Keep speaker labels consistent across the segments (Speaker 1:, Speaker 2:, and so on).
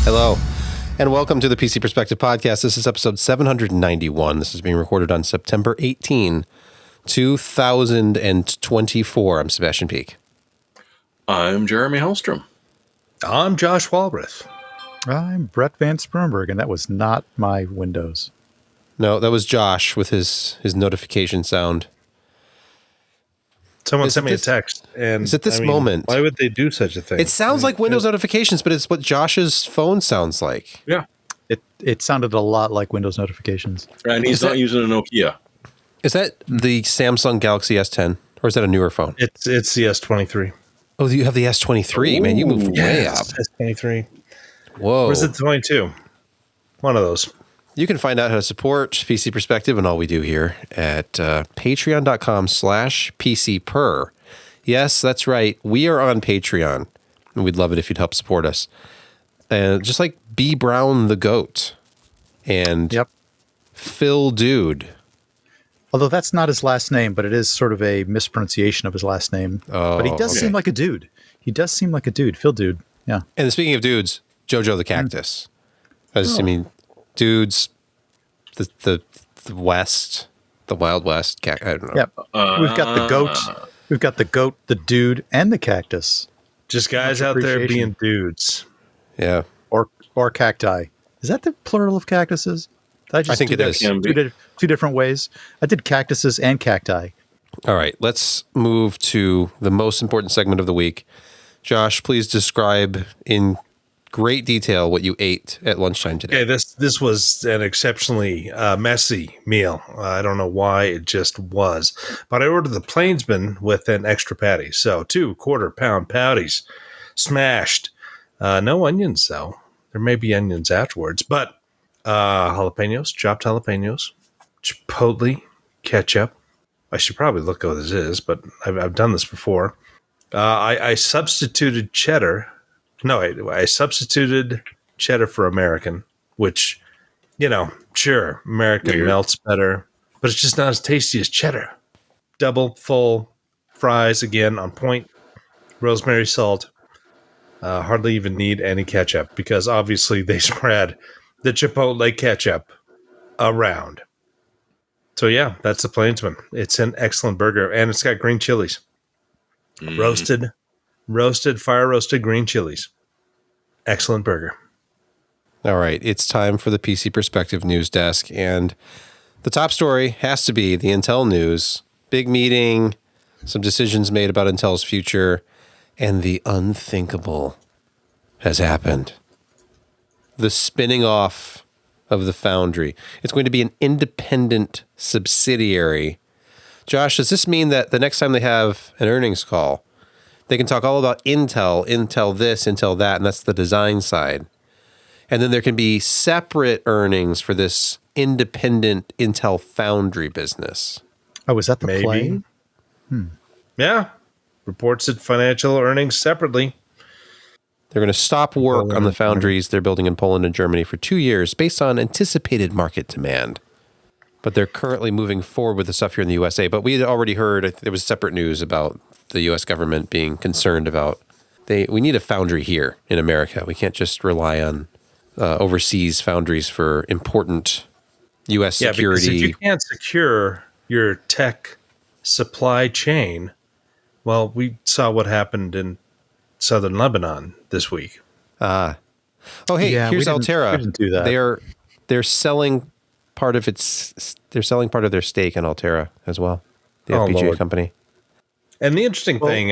Speaker 1: Hello, and welcome to the PC Perspective Podcast. This is episode 791. This is being recorded on September 18, 2024. I'm Sebastian Peak.
Speaker 2: I'm Jeremy Hellstrom.
Speaker 3: I'm Josh Walrath.
Speaker 4: I'm Brett Van Sprumberg, and that was not my Windows.
Speaker 1: No, that was Josh with his notification sound.
Speaker 3: Someone sent me a text. And
Speaker 1: is it this moment?
Speaker 3: Why would they do such a thing?
Speaker 1: It sounds like Windows notifications, but it's what Josh's phone sounds like.
Speaker 3: Yeah.
Speaker 4: It sounded a lot like Windows notifications.
Speaker 2: And he's not using a Nokia.
Speaker 1: Is that the Samsung Galaxy S10? Or is that a newer phone?
Speaker 3: It's the S23.
Speaker 1: Oh, you have the S23. Man, you moved way up.
Speaker 3: S23.
Speaker 1: Whoa.
Speaker 3: Or is it the 22? One of those.
Speaker 1: You can find out how to support PC Perspective and all we do here at patreon.com/PCPer. Yes, that's right. We are on Patreon, and we'd love it if you'd help support us. And just like B. Brown the Goat and Phil Dude.
Speaker 4: Although that's not his last name, but it is sort of a mispronunciation of his last name.
Speaker 1: Oh,
Speaker 4: but he does seem like a dude. He does seem like a dude. Phil Dude. Yeah.
Speaker 1: And speaking of dudes, JoJo the Cactus. I mean, dudes, the West, the Wild West. I don't know.
Speaker 4: Yep. We've got the goat. We've got the goat, the dude, and the cactus.
Speaker 3: Just guys out there being dudes.
Speaker 1: Yeah.
Speaker 4: Or cacti. Is that the plural of cactuses?
Speaker 1: I think it is.
Speaker 4: Two different ways. I did cactuses and cacti.
Speaker 1: All right. Let's move to the most important segment of the week. Josh, please describe in great detail what you ate at lunchtime today.
Speaker 3: Okay, this was an exceptionally messy meal. I don't know why, it just was. But I ordered the Plainsman with an extra patty. So 2 quarter-pound patties, smashed. No onions, though. There may be onions afterwards. But jalapenos, chopped jalapenos, chipotle, ketchup. I should probably look what this is, but I've done this before. I substituted cheddar. No, I substituted cheddar for American, which, sure, American melts better, but it's just not as tasty as cheddar. Double full fries, again, on point. Rosemary salt. Hardly even need any ketchup because obviously they spread the chipotle ketchup around. So yeah, that's the Plainsman. It's an excellent burger, and it's got green chilies. Roasted, fire roasted green chilies. Excellent burger.
Speaker 1: All right, it's time for the PC Perspective News Desk, and the top story has to be the Intel news. Big meeting, some decisions made about Intel's future, and the unthinkable has happened. The spinning off of the foundry. It's going to be an independent subsidiary. Josh, does this mean that the next time they have an earnings call, they can talk all about Intel this, Intel that, and that's the design side. And then there can be separate earnings for this independent Intel foundry business.
Speaker 4: Oh, is that the play?
Speaker 3: Yeah. Reports its financial earnings separately.
Speaker 1: They're going to stop work on the foundries they're building in Poland and Germany for 2 years based on anticipated market demand. But they're currently moving forward with the stuff here in the USA. But we had already heard, there was separate news about the U.S. government being concerned about, we need a foundry here in America. We can't just rely on overseas foundries for important U.S. security.
Speaker 3: Because if you can't secure your tech supply chain, well, we saw what happened in southern Lebanon this week.
Speaker 1: Oh, hey, here's Altera.
Speaker 4: We didn't do that.
Speaker 1: They're selling part of their stake in Altera as well, the FPGA company.
Speaker 3: And the interesting thing,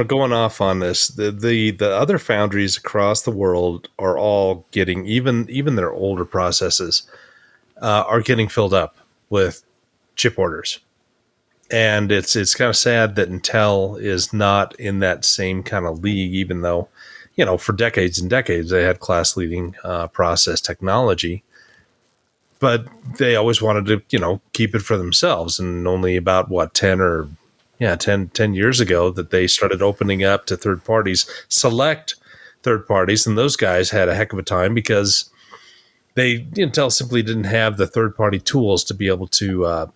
Speaker 3: going off on this, the other foundries across the world are all getting, even their older processes are getting filled up with chip orders. And it's kind of sad that Intel is not in that same kind of league, even though, for decades and decades they had class-leading process technology. But they always wanted to, keep it for themselves. And only about, 10 years ago that they started opening up to third parties, select third parties. And those guys had a heck of a time because Intel simply didn't have the third-party tools to be able to,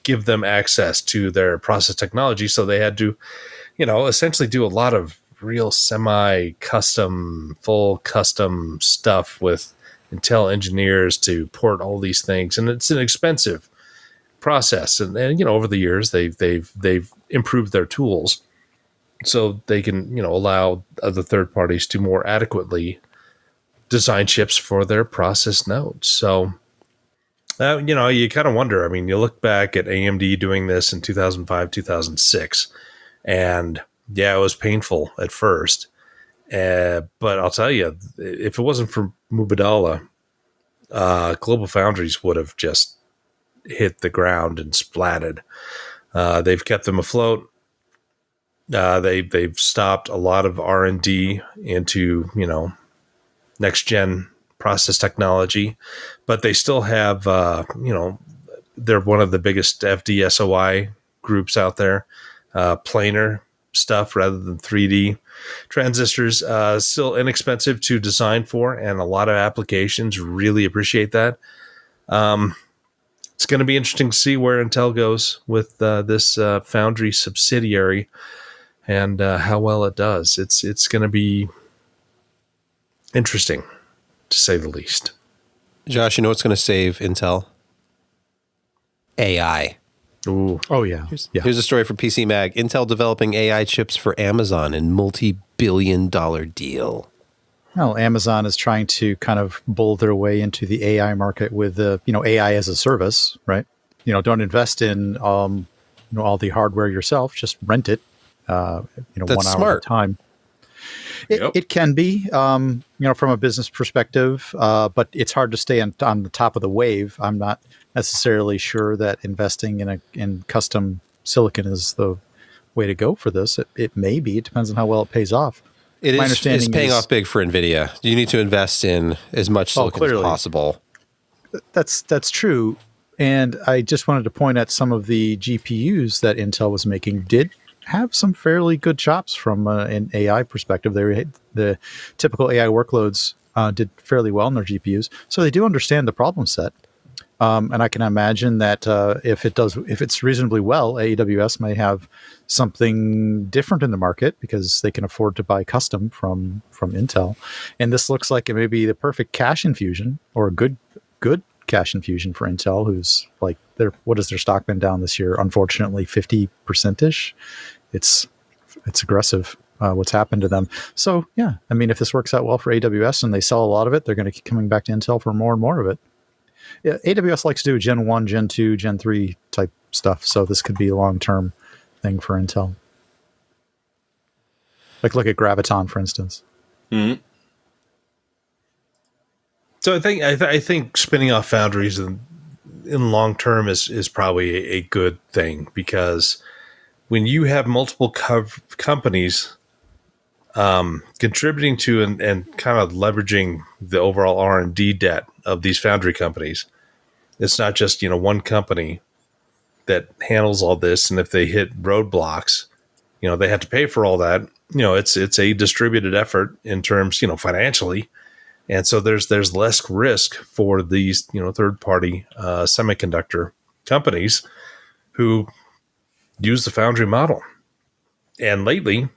Speaker 3: give them access to their process technology. So they had to, essentially do a lot of real semi-custom, full custom stuff with Intel engineers to port all these things, and it's an expensive process. And over the years they've improved their tools so they can allow other third parties to more adequately design chips for their process nodes. So you kind of wonder. I mean, you look back at AMD doing this in 2005, 2006, and yeah, it was painful at first. But I'll tell you, if it wasn't for Mubadala, Global Foundries would have just hit the ground and splatted. They've kept them afloat. They've stopped a lot of R&D into next gen process technology, but they still have they're one of the biggest FDSOI groups out there. Planar stuff rather than 3D transistors, still inexpensive to design for, and a lot of applications really appreciate that. It's going to be interesting to see where Intel goes with this foundry subsidiary and how well it does. It's going to be interesting, to say the least.
Speaker 1: Josh, you know what's going to save Intel? AI.
Speaker 3: Ooh.
Speaker 4: Oh, yeah.
Speaker 1: Here's a story from PC Mag. Intel developing AI chips for Amazon in multi-billion-dollar deal.
Speaker 4: Well, Amazon is trying to kind of bull their way into the AI market with AI as a service, right? Don't invest in all the hardware yourself. Just rent it.
Speaker 1: That's
Speaker 4: 1 hour
Speaker 1: smart.
Speaker 4: at a time. It can be, from a business perspective, but it's hard to stay on the top of the wave. I'm not necessarily sure that investing in custom silicon is the way to go for this. It may be. It depends on how well it pays off.
Speaker 1: It's paying off big for NVIDIA. You need to invest in as much silicon as possible.
Speaker 4: That's true. And I just wanted to point at some of the GPUs that Intel was making did have some fairly good chops from an AI perspective. The typical AI workloads did fairly well in their GPUs, so they do understand the problem set. And I can imagine that if it's reasonably well, AWS may have something different in the market because they can afford to buy custom from Intel. And this looks like it may be the perfect cash infusion, or a good cash infusion for Intel, who's like, what has their stock been down this year? Unfortunately, 50%-ish. It's aggressive what's happened to them. So yeah, I mean, if this works out well for AWS and they sell a lot of it, they're going to keep coming back to Intel for more and more of it. Yeah, AWS likes to do Gen 1, Gen 2, Gen 3 type stuff, so this could be a long-term thing for Intel. Like look at Graviton, for instance.
Speaker 2: Mm-hmm.
Speaker 3: So I think spinning off foundries in long term is probably a good thing, because when you have multiple companies contributing to and kind of leveraging the overall R&D debt of these foundry companies, it's not just one company that handles all this, and if they hit roadblocks, they have to pay for all that. It's a distributed effort in terms financially, and so there's less risk for these third party semiconductor companies who use the foundry model. And lately,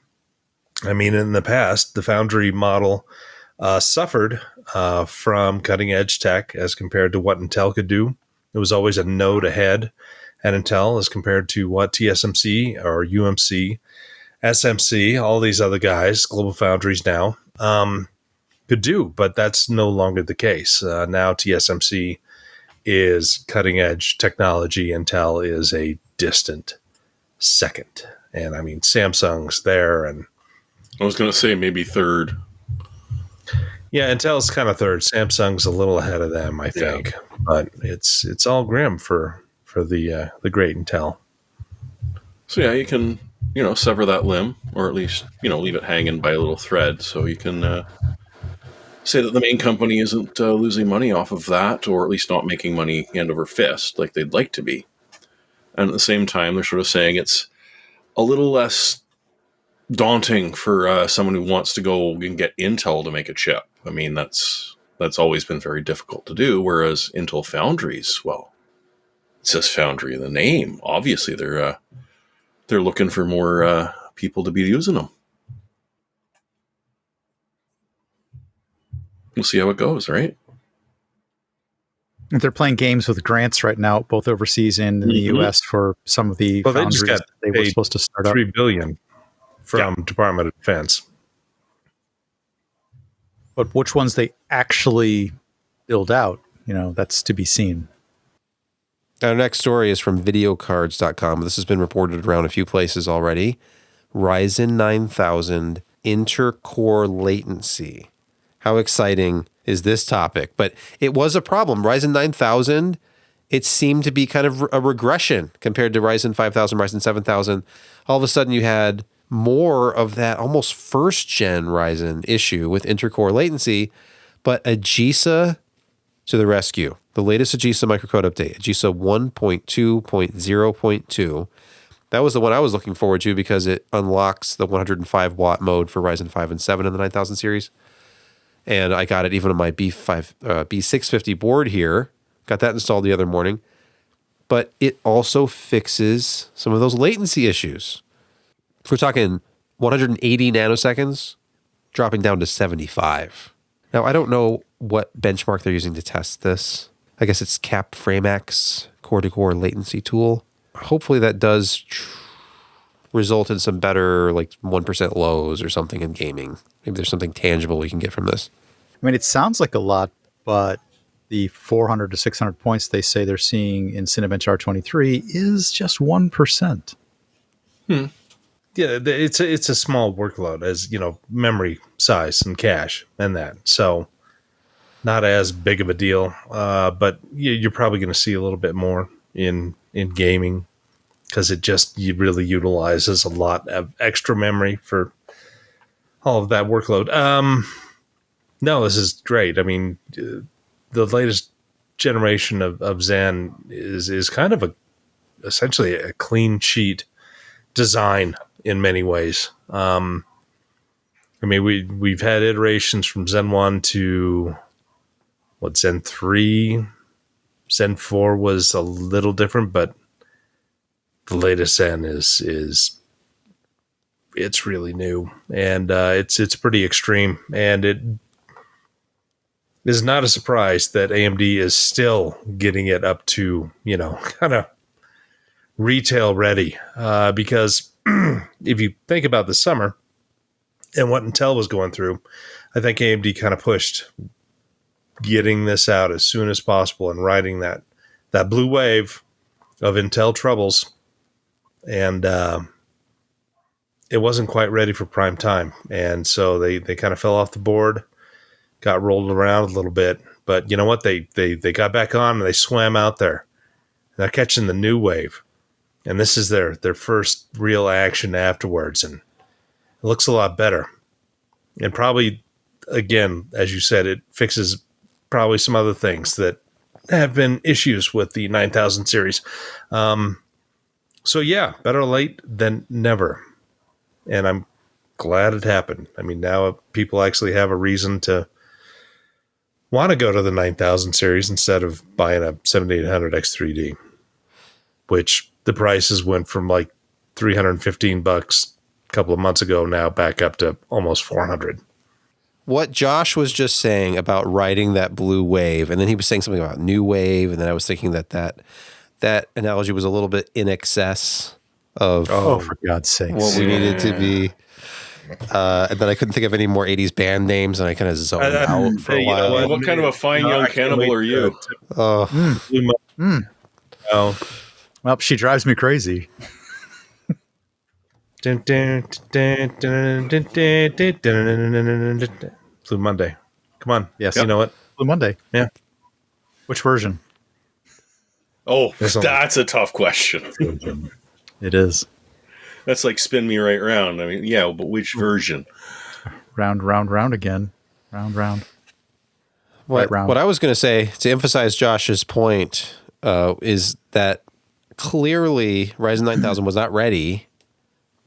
Speaker 3: I mean, in the past, the foundry model suffered from cutting edge tech as compared to what Intel could do. It was always a node ahead at Intel as compared to what TSMC or UMC, SMC, all these other guys, Global Foundries now, could do. But that's no longer the case. Now TSMC is cutting edge technology. Intel is a distant second. And I mean, Samsung's there, and
Speaker 2: I was going to say maybe third.
Speaker 3: Yeah, Intel's kind of third. Samsung's a little ahead of them, I think. Yeah. But it's all grim for the great Intel.
Speaker 2: So yeah, you can sever that limb, or at least leave it hanging by a little thread, so you can say that the main company isn't losing money off of that, or at least not making money hand over fist like they'd like to be. And at the same time, they're sort of saying it's a little less daunting for someone who wants to go and get Intel to make a chip. I mean, that's always been very difficult to do, whereas Intel Foundries, well, it says Foundry in the name. Obviously, they're looking for more people to be using them. We'll see how it goes, right?
Speaker 4: They're playing games with grants right now, both overseas and in the U.S. for some of the
Speaker 3: Well, they just
Speaker 4: foundries
Speaker 3: got
Speaker 4: that they were
Speaker 3: paid
Speaker 4: supposed to start up.
Speaker 3: $3 billion from Department of Defense.
Speaker 4: But which ones they actually build out, that's to be seen.
Speaker 1: Our next story is from videocards.com. This has been reported around a few places already. Ryzen 9000 intercore latency. How exciting is this topic? But it was a problem. Ryzen 9000, it seemed to be kind of a regression compared to Ryzen 5000, Ryzen 7000. All of a sudden you had more of that almost first gen Ryzen issue with intercore latency, but AGESA to the rescue. The latest AGESA microcode update, AGESA 1.2.0.2. That was the one I was looking forward to because it unlocks the 105 watt mode for Ryzen 5 and 7 in the 9000 series. And I got it even on my B650 board here. Got that installed the other morning. But it also fixes some of those latency issues. If we're talking 180 nanoseconds, dropping down to 75. Now, I don't know what benchmark they're using to test this. I guess it's Cap FrameX core-to-core latency tool. Hopefully that does result in some better, like 1% lows or something in gaming. Maybe there's something tangible we can get from this.
Speaker 4: I mean, it sounds like a lot, but the 400 to 600 points they say they're seeing in Cinebench R23 is just 1%.
Speaker 3: Yeah, it's a small workload as, memory size and cache and that. So not as big of a deal, but you're probably going to see a little bit more in gaming because it really utilizes a lot of extra memory for all of that workload. No, this is great. I mean, the latest generation of Zen is kind of essentially a clean sheet design in many ways. I mean, we've had iterations from Zen 1 to Zen 3. Zen 4 was a little different, but the latest Zen is it's really new and it's pretty extreme, and it is not a surprise that AMD is still getting it up to kind of retail ready because if you think about the summer and what Intel was going through, I think AMD kind of pushed getting this out as soon as possible and riding that blue wave of Intel troubles. And it wasn't quite ready for prime time. And so they kind of fell off the board, got rolled around a little bit. But you know what? They got back on and they swam out there. They're catching the new wave. And this is their first real action afterwards. And it looks a lot better. And probably, again, as you said, it fixes probably some other things that have been issues with the 9000 series. So yeah, better late than never. And I'm glad it happened. I mean, now people actually have a reason to want to go to the 9000 series instead of buying a 7800 X3D, which the prices went from like $315 a couple of months ago now back up to almost $400.
Speaker 1: What Josh was just saying about riding that blue wave, and then he was saying something about new wave, and then I was thinking that analogy was a little bit in excess of
Speaker 4: for God's sakes,
Speaker 1: what we needed to be. And then I couldn't think of any more 80s band names, and I kind of zoned out for a while.
Speaker 2: What kind of a fine young cannibal are you?
Speaker 4: Well, she drives me crazy.
Speaker 3: Blue Monday. Come on.
Speaker 4: Yes.
Speaker 3: You know what?
Speaker 4: Blue Monday.
Speaker 3: Yeah.
Speaker 4: Which version?
Speaker 2: Oh, that's a tough question.
Speaker 4: It is.
Speaker 2: That's like spin me right round. I mean, yeah, but which version?
Speaker 4: Round, round, round again. Round, round.
Speaker 1: What I was going to say, to emphasize Josh's point, is that clearly Ryzen 9000 was not ready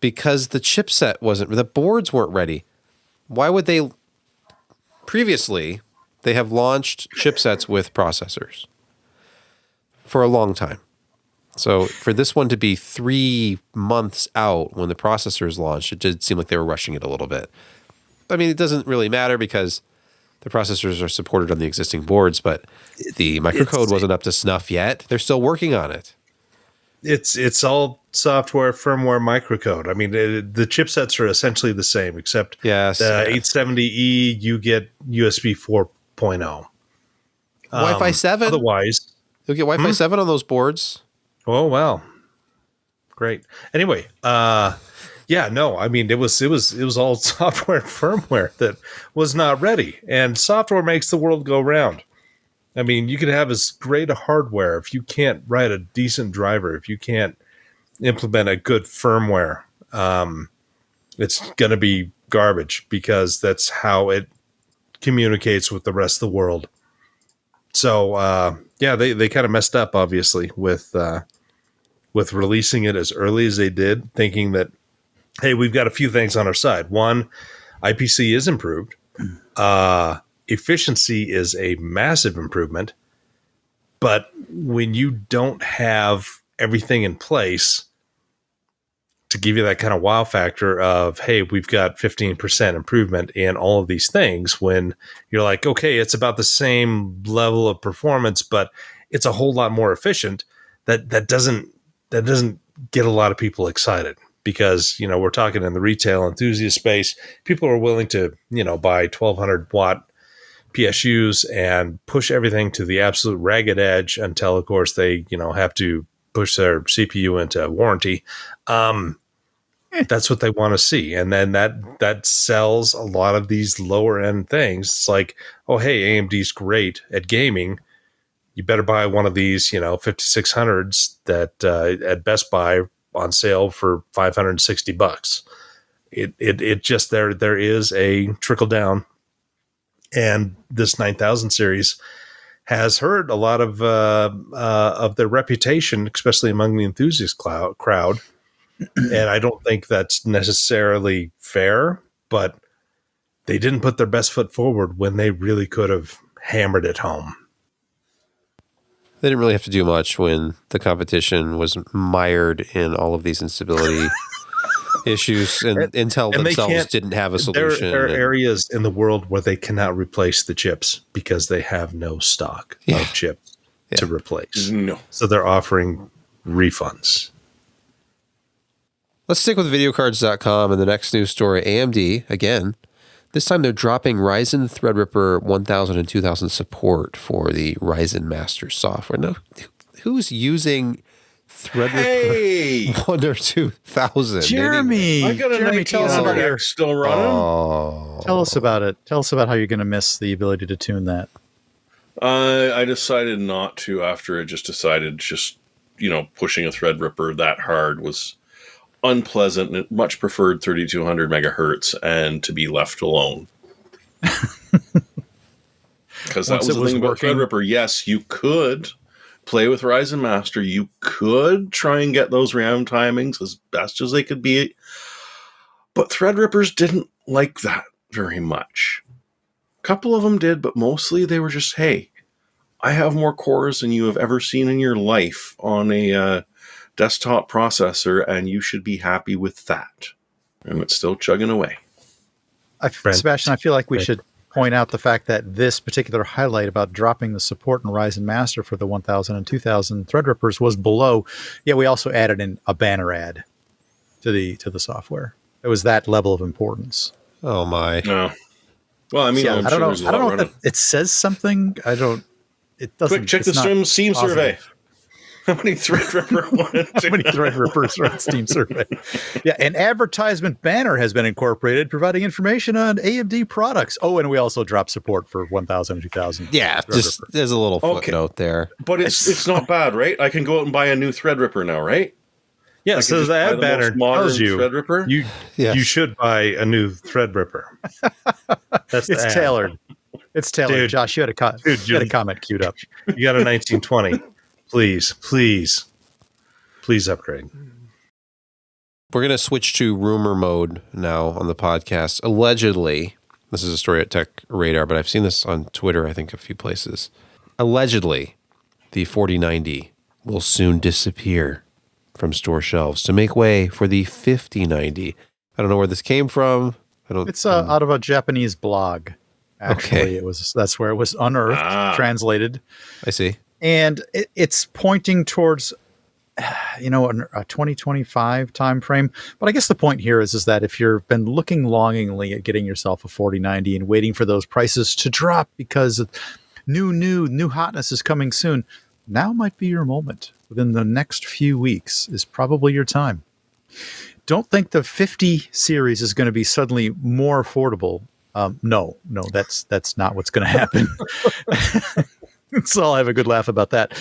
Speaker 1: because the chipset the boards weren't ready. Why would they? Previously, they have launched chipsets with processors for a long time. So for this one to be 3 months out when the processors launched, it did seem like they were rushing it a little bit. I mean, it doesn't really matter because The processors are supported on the existing boards, but the microcode wasn't up to snuff yet. They're still working on it.
Speaker 3: It's all software, firmware, microcode. I mean, the chipsets are essentially the same, except
Speaker 1: Yes,
Speaker 3: the
Speaker 1: yes.
Speaker 3: 870E, you get USB 4.0.
Speaker 1: Wi-Fi 7?
Speaker 3: Otherwise,
Speaker 1: You'll get Wi-Fi 7 on those boards.
Speaker 3: oh, well, great. Anyway, yeah, no, I mean, it was all software and firmware that was not ready, and software makes the world go round. I mean, you could have as great a hardware if you can't write a decent driver, if you can't implement a good firmware, it's going to be garbage because that's how it communicates with the rest of the world. So, yeah, they kind of messed up, obviously, with releasing it as early as they did, thinking that, hey, we've got a few things on our side. One, IPC is improved. Efficiency is a massive improvement. But when you don't have everything in place to give you that kind of wow factor of, hey, we've got 15% improvement in all of these things, when you're like, okay, it's about the same level of performance, but it's a whole lot more efficient, that doesn't get a lot of people excited. Because, we're talking in the retail enthusiast space, people are willing to, buy 1200 watt PSUs and push everything to the absolute ragged edge until, of course, they, have to push their CPU into warranty. That's what they want to see. And then that sells a lot of these lower end things. It's like, oh, hey, AMD's great at gaming. You better buy one of these, 5600s that at Best Buy on sale for $560. It just, there is a trickle down, and this 9000 series has hurt a lot of their reputation, especially among the enthusiast crowd. And I don't think that's necessarily fair, but they didn't put their best foot forward when they really could have hammered it home.
Speaker 1: They didn't really have to do much when the competition was mired in all of these instability issues, and Intel themselves didn't have a solution.
Speaker 3: There are areas in the world where they cannot replace the chips because they have no stock of chips to replace.
Speaker 2: No.
Speaker 3: So they're offering refunds.
Speaker 1: Let's stick with videocards.com and the next news story. AMD, again, this time they're dropping Ryzen Threadripper 1000 and 2000 support for the Ryzen Master software. Now, who's using Threadripper 1 or 2000?
Speaker 4: Jeremy,
Speaker 2: I got a
Speaker 4: Jeremy, tell us about
Speaker 2: it still running.
Speaker 1: Oh.
Speaker 4: Tell us about it. Tell us about how you're going to miss the ability to tune that.
Speaker 2: I decided not to after it just decided pushing a Threadripper that hard was unpleasant, and much preferred 3200 megahertz and to be left alone. Because that was the thing about Threadripper. Yes, you could play with Ryzen Master. You could try and get those RAM timings as best as they could be. But Threadrippers didn't like that very much. A couple of them did, but mostly they were just, hey, I have more cores than you have ever seen in your life on a desktop processor, and you should be happy with that. And it's still chugging away.
Speaker 4: Sebastian, I feel like we should point out the fact that this particular highlight about dropping the support in Ryzen Master for the 1000 and 2000 Threadrippers was below. Yeah, we also added in a banner ad to the software. It was that level of importance.
Speaker 1: Oh my.
Speaker 2: No. Well, I mean,
Speaker 4: I don't know if it says something. It doesn't.
Speaker 2: Quick, check the Steam survey. How many Threadripper
Speaker 4: How many Threadrippers are on Steam survey? Yeah, an advertisement banner has been incorporated providing information on AMD products. Oh, and we also dropped support for 1000 and 2000.
Speaker 1: Yeah, just there's a little footnote there.
Speaker 2: But it's not bad, right? I can go out and buy a new Threadripper now, right?
Speaker 3: Yeah, so the ad banner tells you
Speaker 2: Threadripper.
Speaker 3: You should buy a new Threadripper.
Speaker 4: It's tailored. It's tailored. Dude, Josh, you had a comment queued up.
Speaker 3: You got a 1920. Please upgrade.
Speaker 1: We're going to switch to rumor mode now on the podcast. Allegedly, this is a story at Tech Radar, but I've seen this on Twitter, I think, a few places. Allegedly, the 4090 will soon disappear from store shelves to make way for the 5090. I don't know where this came from.
Speaker 4: It's out of a Japanese blog. Actually,
Speaker 1: Okay.
Speaker 4: that's where it was unearthed,
Speaker 2: Ah.
Speaker 4: translated,
Speaker 1: I see.
Speaker 4: and it's pointing towards a 2025 time frame. But I guess the point here is that if you've been looking longingly at getting yourself a 4090 and waiting for those prices to drop because new hotness is coming soon, now might be your moment. Within the next few weeks is probably your time. Don't think the 50 series is going to be suddenly more affordable. No, that's not what's going to happen. So I'll have a good laugh about that.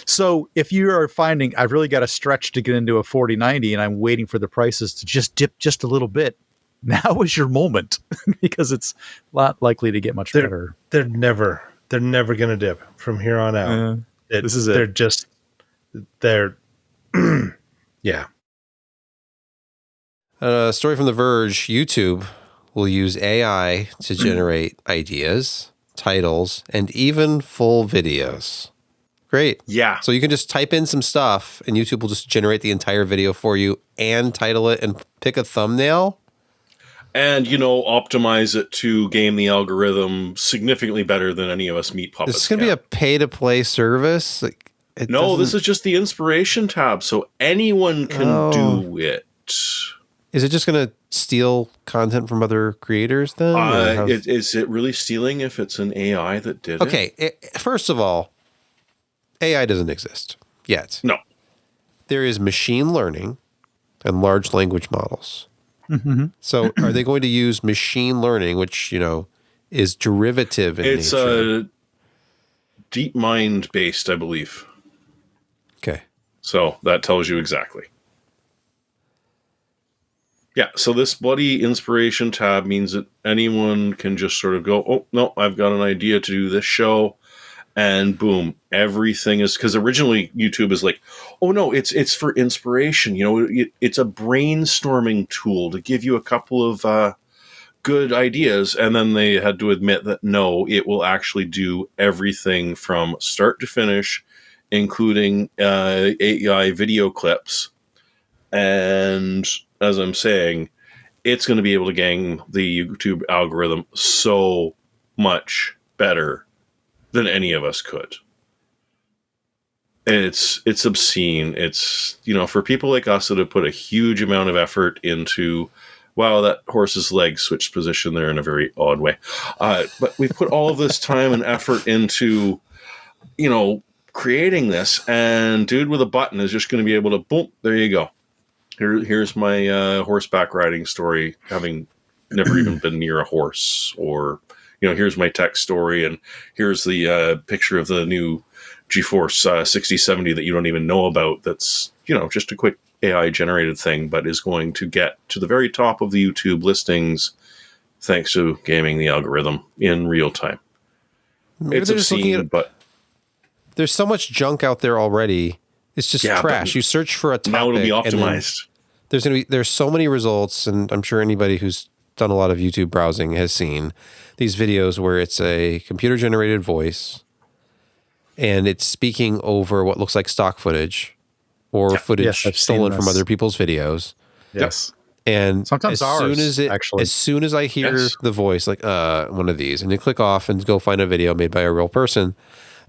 Speaker 4: So if you are finding I've really got to stretch to get into a 4090 and I'm waiting for the prices to just dip just a little bit, now is your moment because it's not likely to get much better.
Speaker 3: They're never going to dip from here on out.
Speaker 4: This is it.
Speaker 3: Yeah.
Speaker 1: A story from The Verge, YouTube will use AI to generate ideas, titles, and even full videos. Great.
Speaker 2: Yeah.
Speaker 1: So you can just type in some stuff and YouTube will just generate the entire video for you and title it and pick a thumbnail.
Speaker 2: And, optimize it to game the algorithm significantly better than any of us meat puppets.
Speaker 1: This is going to be a pay-to-play service?
Speaker 2: This is just the inspiration tab, so anyone can do it.
Speaker 1: Is it just going to steal content from other creators then?
Speaker 2: Is it really stealing if it's an AI that did it?
Speaker 1: Okay, first of all, AI doesn't exist yet.
Speaker 2: No.
Speaker 1: There is machine learning and large language models. Mm-hmm. So are they going to use machine learning, which, is derivative in nature?
Speaker 2: It's deep mind based, I believe.
Speaker 1: Okay.
Speaker 2: So that tells you exactly. Yeah, so this bloody inspiration tab means that anyone can just sort of go, oh, no, I've got an idea to do this show. And boom, everything is, because originally YouTube is like, oh no, it's for inspiration. It's a brainstorming tool to give you a couple of good ideas. And then they had to admit that no, it will actually do everything from start to finish, including AI video clips. And as I'm saying, it's going to be able to gang the YouTube algorithm so much better than any of us could. It's obscene. It's, for people like us that have put a huge amount of effort into, wow, that horse's leg switched position there in a very odd way. But we've put all of this time and effort into, creating this, and dude with a button is just going to be able to, boom, there you go. Here's my horseback riding story, having never even been near a horse, or here's my tech story, and here's the picture of the new GeForce 6070 that you don't even know about. That's just a quick AI generated thing, but is going to get to the very top of the YouTube listings thanks to gaming the algorithm in real time.
Speaker 1: Maybe
Speaker 2: it's obscene, but
Speaker 1: there's so much junk out there already. It's just trash. You search for a topic.
Speaker 2: Now it'll be optimized.
Speaker 1: There's so many results, and I'm sure anybody who's done a lot of YouTube browsing has seen these videos where it's a computer-generated voice, and it's speaking over what looks like stock footage or footage stolen from other people's videos.
Speaker 4: Yes.
Speaker 1: And
Speaker 4: sometimes
Speaker 1: as soon as I hear the voice, like one of these, and you click off and go find a video made by a real person,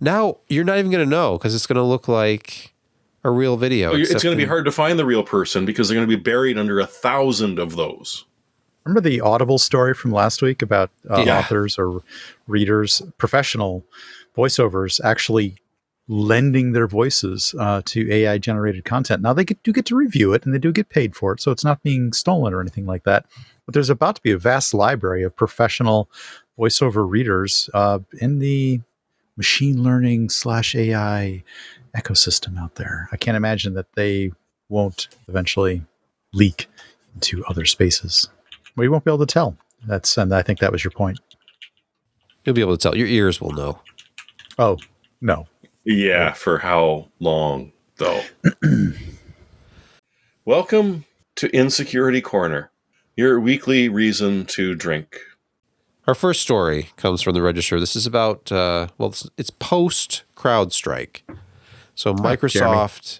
Speaker 1: now you're not even going to know because it's going to look like a real video.
Speaker 2: It's going to be hard to find the real person because they're going to be buried under 1,000 of those.
Speaker 4: Remember the Audible story from last week about authors or readers, professional voiceovers actually lending their voices to AI generated content. Now they do get to review it and they do get paid for it, so it's not being stolen or anything like that. But there's about to be a vast library of professional voiceover readers in the machine learning / AI ecosystem out there. I can't imagine that they won't eventually leak into other spaces. We won't be able to tell. And I think that was your point.
Speaker 1: You'll be able to tell. Your ears will know.
Speaker 4: Oh, no.
Speaker 2: Yeah, for how long, though? Welcome to Insecurity Corner, your weekly reason to drink.
Speaker 1: Our first story comes from the Register. This is about, it's post-CrowdStrike. So Microsoft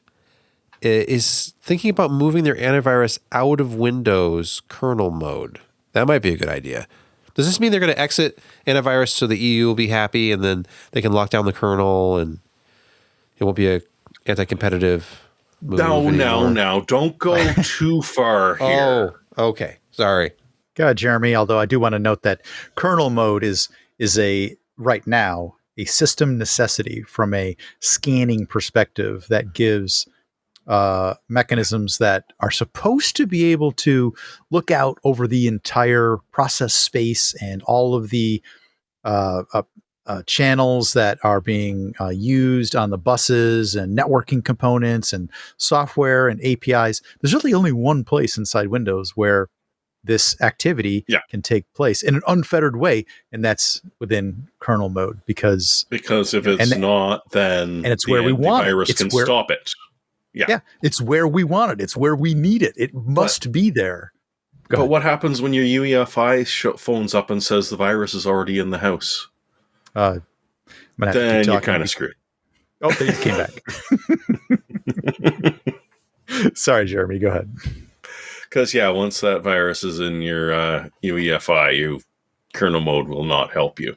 Speaker 1: is thinking about moving their antivirus out of Windows kernel mode. That might be a good idea. Does this mean they're going to exit antivirus so the EU will be happy and then they can lock down the kernel and it won't be a anti-competitive move anymore?
Speaker 2: No. Don't go too far here.
Speaker 1: Oh, okay. Sorry.
Speaker 4: God, Jeremy, although I do want to note that kernel mode is right now a system necessity from a scanning perspective that gives mechanisms that are supposed to be able to look out over the entire process space and all of the channels that are being used on the buses and networking components and software and APIs. There's really only one place inside Windows where this activity can take place in an unfettered way, and that's within kernel mode because
Speaker 2: if it's not, then
Speaker 4: it's where we want it.
Speaker 2: Virus can stop it.
Speaker 4: Yeah, it's where we want it. It's where we need it. It must be there.
Speaker 2: But what happens when your UEFI phones up and says the virus is already in the house?
Speaker 4: Then
Speaker 2: you're kind of screwed.
Speaker 4: Oh, they just came back. Sorry, Jeremy. Go ahead.
Speaker 2: Because, once that virus is in your UEFI, kernel mode will not help you.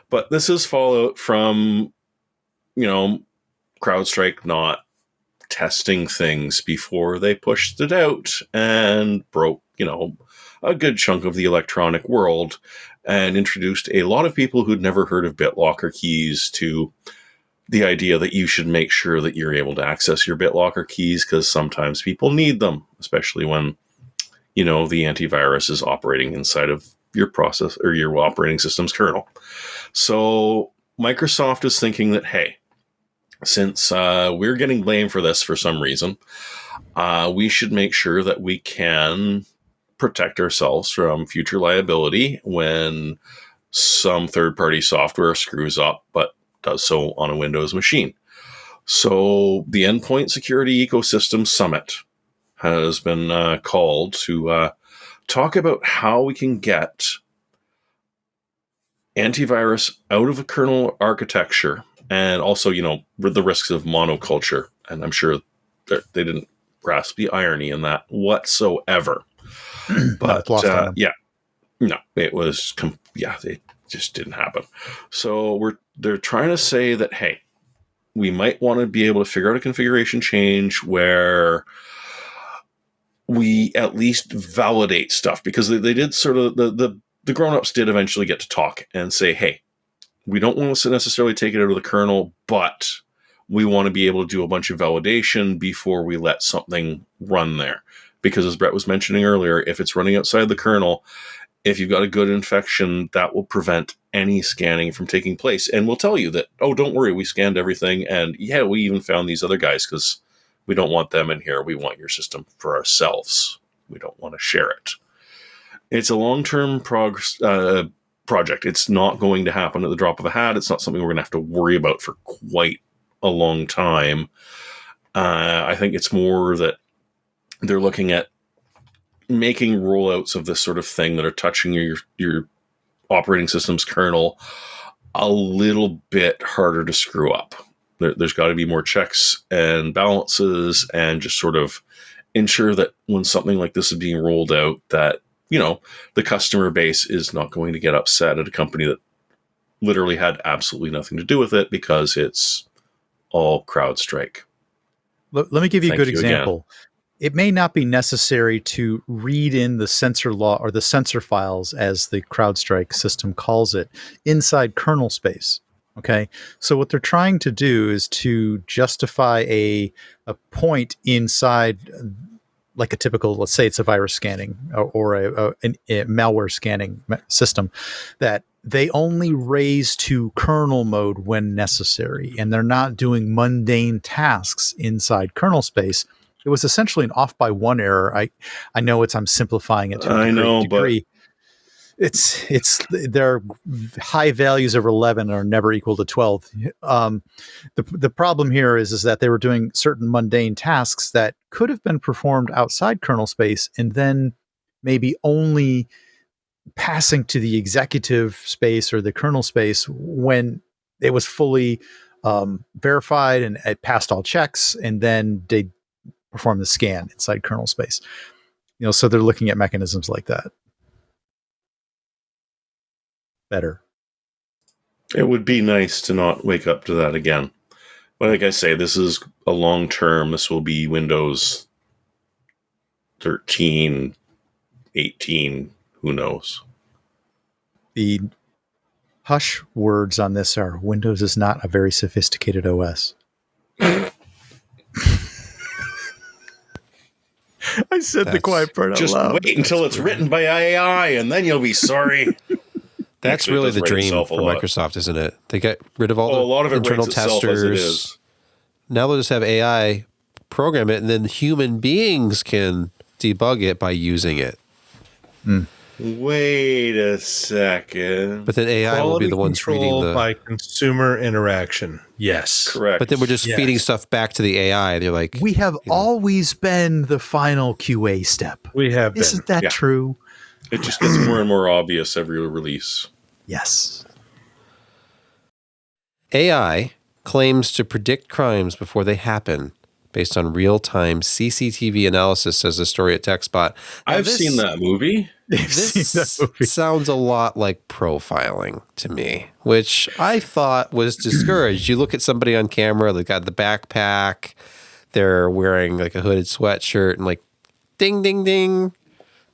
Speaker 2: But this is fallout from, CrowdStrike not testing things before they pushed it out and broke, a good chunk of the electronic world and introduced a lot of people who'd never heard of BitLocker keys to the idea that you should make sure that you're able to access your BitLocker keys because sometimes people need them, especially when, the antivirus is operating inside of your process or your operating system's kernel. So Microsoft is thinking that, hey, since we're getting blamed for this for some reason, we should make sure that we can protect ourselves from future liability when some third-party software screws up, but does so on a Windows machine. So the Endpoint Security Ecosystem Summit has been called to talk about how we can get antivirus out of a kernel architecture and also, with the risks of monoculture. And I'm sure they didn't grasp the irony in that whatsoever. But it was, it just didn't happen. So they're trying to say that, hey, we might want to be able to figure out a configuration change where we at least validate stuff, because they did sort of, the grown-ups did eventually get to talk and say, hey, we don't want to necessarily take it out of the kernel, but we want to be able to do a bunch of validation before we let something run there. Because as Brett was mentioning earlier, if it's running outside the kernel, if you've got a good infection, that will prevent any scanning from taking place. And we'll tell you that, oh, don't worry, we scanned everything. And we even found these other guys because we don't want them in here. We want your system for ourselves. We don't want to share it. It's a long-term project. It's not going to happen at the drop of a hat. It's not something we're going to have to worry about for quite a long time. I think it's more that they're looking at making rollouts of this sort of thing that are touching your operating system's kernel a little bit harder to screw up. There's got to be more checks and balances and just sort of ensure that when something like this is being rolled out, that, the customer base is not going to get upset at a company that literally had absolutely nothing to do with it because it's all CrowdStrike.
Speaker 4: Let me give you a good example. It may not be necessary to read in the sensor law or the sensor files, as the CrowdStrike system calls it, inside kernel space. Okay. So what they're trying to do is to justify a point inside, like a typical, let's say it's a virus scanning or a malware scanning system, that they only raise to kernel mode when necessary, and they're not doing mundane tasks inside kernel space. It was essentially an off by one error. I know I'm simplifying it to a great degree. It's their high values of 11 are never equal to 12. The problem here is that they were doing certain mundane tasks that could have been performed outside kernel space, and then maybe only passing to the executive space or the kernel space when it was fully verified and it passed all checks, and then they perform the scan inside kernel space. So they're looking at mechanisms like that. better.
Speaker 2: It would be nice to not wake up to that again. But like I say, this is a long term. This will be Windows 13, 18, who knows?
Speaker 4: The hush words on this are Windows is not a very sophisticated OS. I said the quiet part out
Speaker 2: Just
Speaker 4: loud.
Speaker 2: wait until it's written by AI, and then you'll be sorry.
Speaker 1: That's
Speaker 2: Actually, it
Speaker 1: really
Speaker 2: does
Speaker 1: the
Speaker 2: write
Speaker 1: dream
Speaker 2: itself
Speaker 1: for
Speaker 2: a lot.
Speaker 1: Microsoft, isn't it? They get rid of all
Speaker 2: Oh, a
Speaker 1: the
Speaker 2: lot of it
Speaker 1: internal
Speaker 2: writes itself as it
Speaker 1: testers.
Speaker 2: is.
Speaker 1: Now they'll just have AI program it, and then human beings can debug it by using it.
Speaker 2: Wait a second.
Speaker 1: But then AI will be the ones reading
Speaker 3: control
Speaker 1: the.
Speaker 3: by consumer interaction. Yes.
Speaker 2: Correct.
Speaker 1: But then we're just
Speaker 3: Yes.
Speaker 1: feeding stuff back to the AI. They're like,
Speaker 4: We have always been the final QA step.
Speaker 3: We have been.
Speaker 4: Isn't that
Speaker 2: Yeah.
Speaker 4: true?
Speaker 2: It just gets more and more obvious every release.
Speaker 4: Yes.
Speaker 1: AI claims to predict crimes before they happen based on real-time CCTV analysis, says the story at TechSpot. Now,
Speaker 2: I've seen that movie.
Speaker 1: This sounds a lot like profiling to me, which I thought was discouraged. You look at somebody on camera, they got the backpack, they're wearing like a hooded sweatshirt, and like, ding, ding, ding.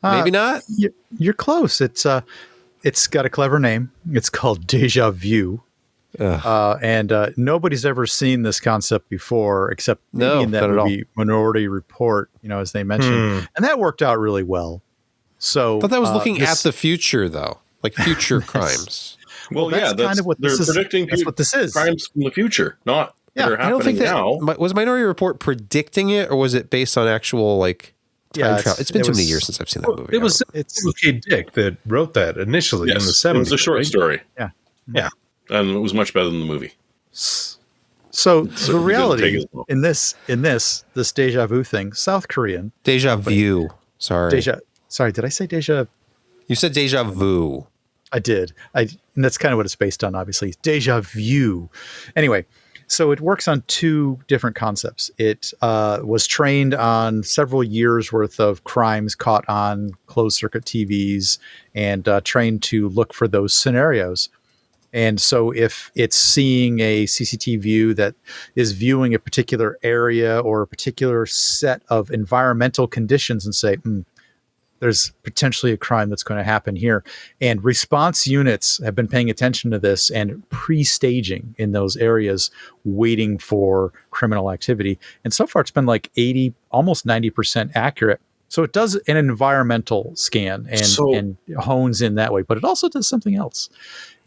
Speaker 1: Maybe not.
Speaker 4: You're close. It's got a clever name. It's called Deja Vu. And nobody's ever seen this concept before, except maybe in that
Speaker 1: not at all.
Speaker 4: movie Minority Report, as they mentioned. And that worked out really well. So,
Speaker 1: But that was looking at the future, though, like future crimes.
Speaker 2: Well,
Speaker 4: that's kind of what
Speaker 2: they're
Speaker 4: this is.
Speaker 2: predicting
Speaker 4: That's what this is.
Speaker 2: crimes from the future, not that are
Speaker 1: I don't think
Speaker 2: happening now.
Speaker 1: was Minority Report predicting it, or was it based on actual like time travel? It's been too many years since I've seen that movie.
Speaker 3: It was Timothy Dick that wrote that initially in the 70s.
Speaker 2: It was a short story.
Speaker 4: Yeah.
Speaker 3: Yeah.
Speaker 2: And it was much better than the movie.
Speaker 4: So the
Speaker 2: it didn't take
Speaker 4: reality
Speaker 2: as well.
Speaker 4: in this deja vu thing, South Korean
Speaker 1: Deja Vu. Sorry,
Speaker 4: Sorry, did I say deja?
Speaker 1: you said Deja Vu.
Speaker 4: I did. And that's kind of what it's based on, obviously. Deja vu. Anyway, so it works on two different concepts. It was trained on several years worth of crimes caught on closed circuit TVs and trained to look for those scenarios. And so if it's seeing a CCTV view that is viewing a particular area or a particular set of environmental conditions and say, there's potentially a crime that's going to happen here. And response units have been paying attention to this and pre-staging in those areas, waiting for criminal activity. And so far it's been like 80, almost 90% accurate. So it does an environmental scan and hones in that way, but it also does something else.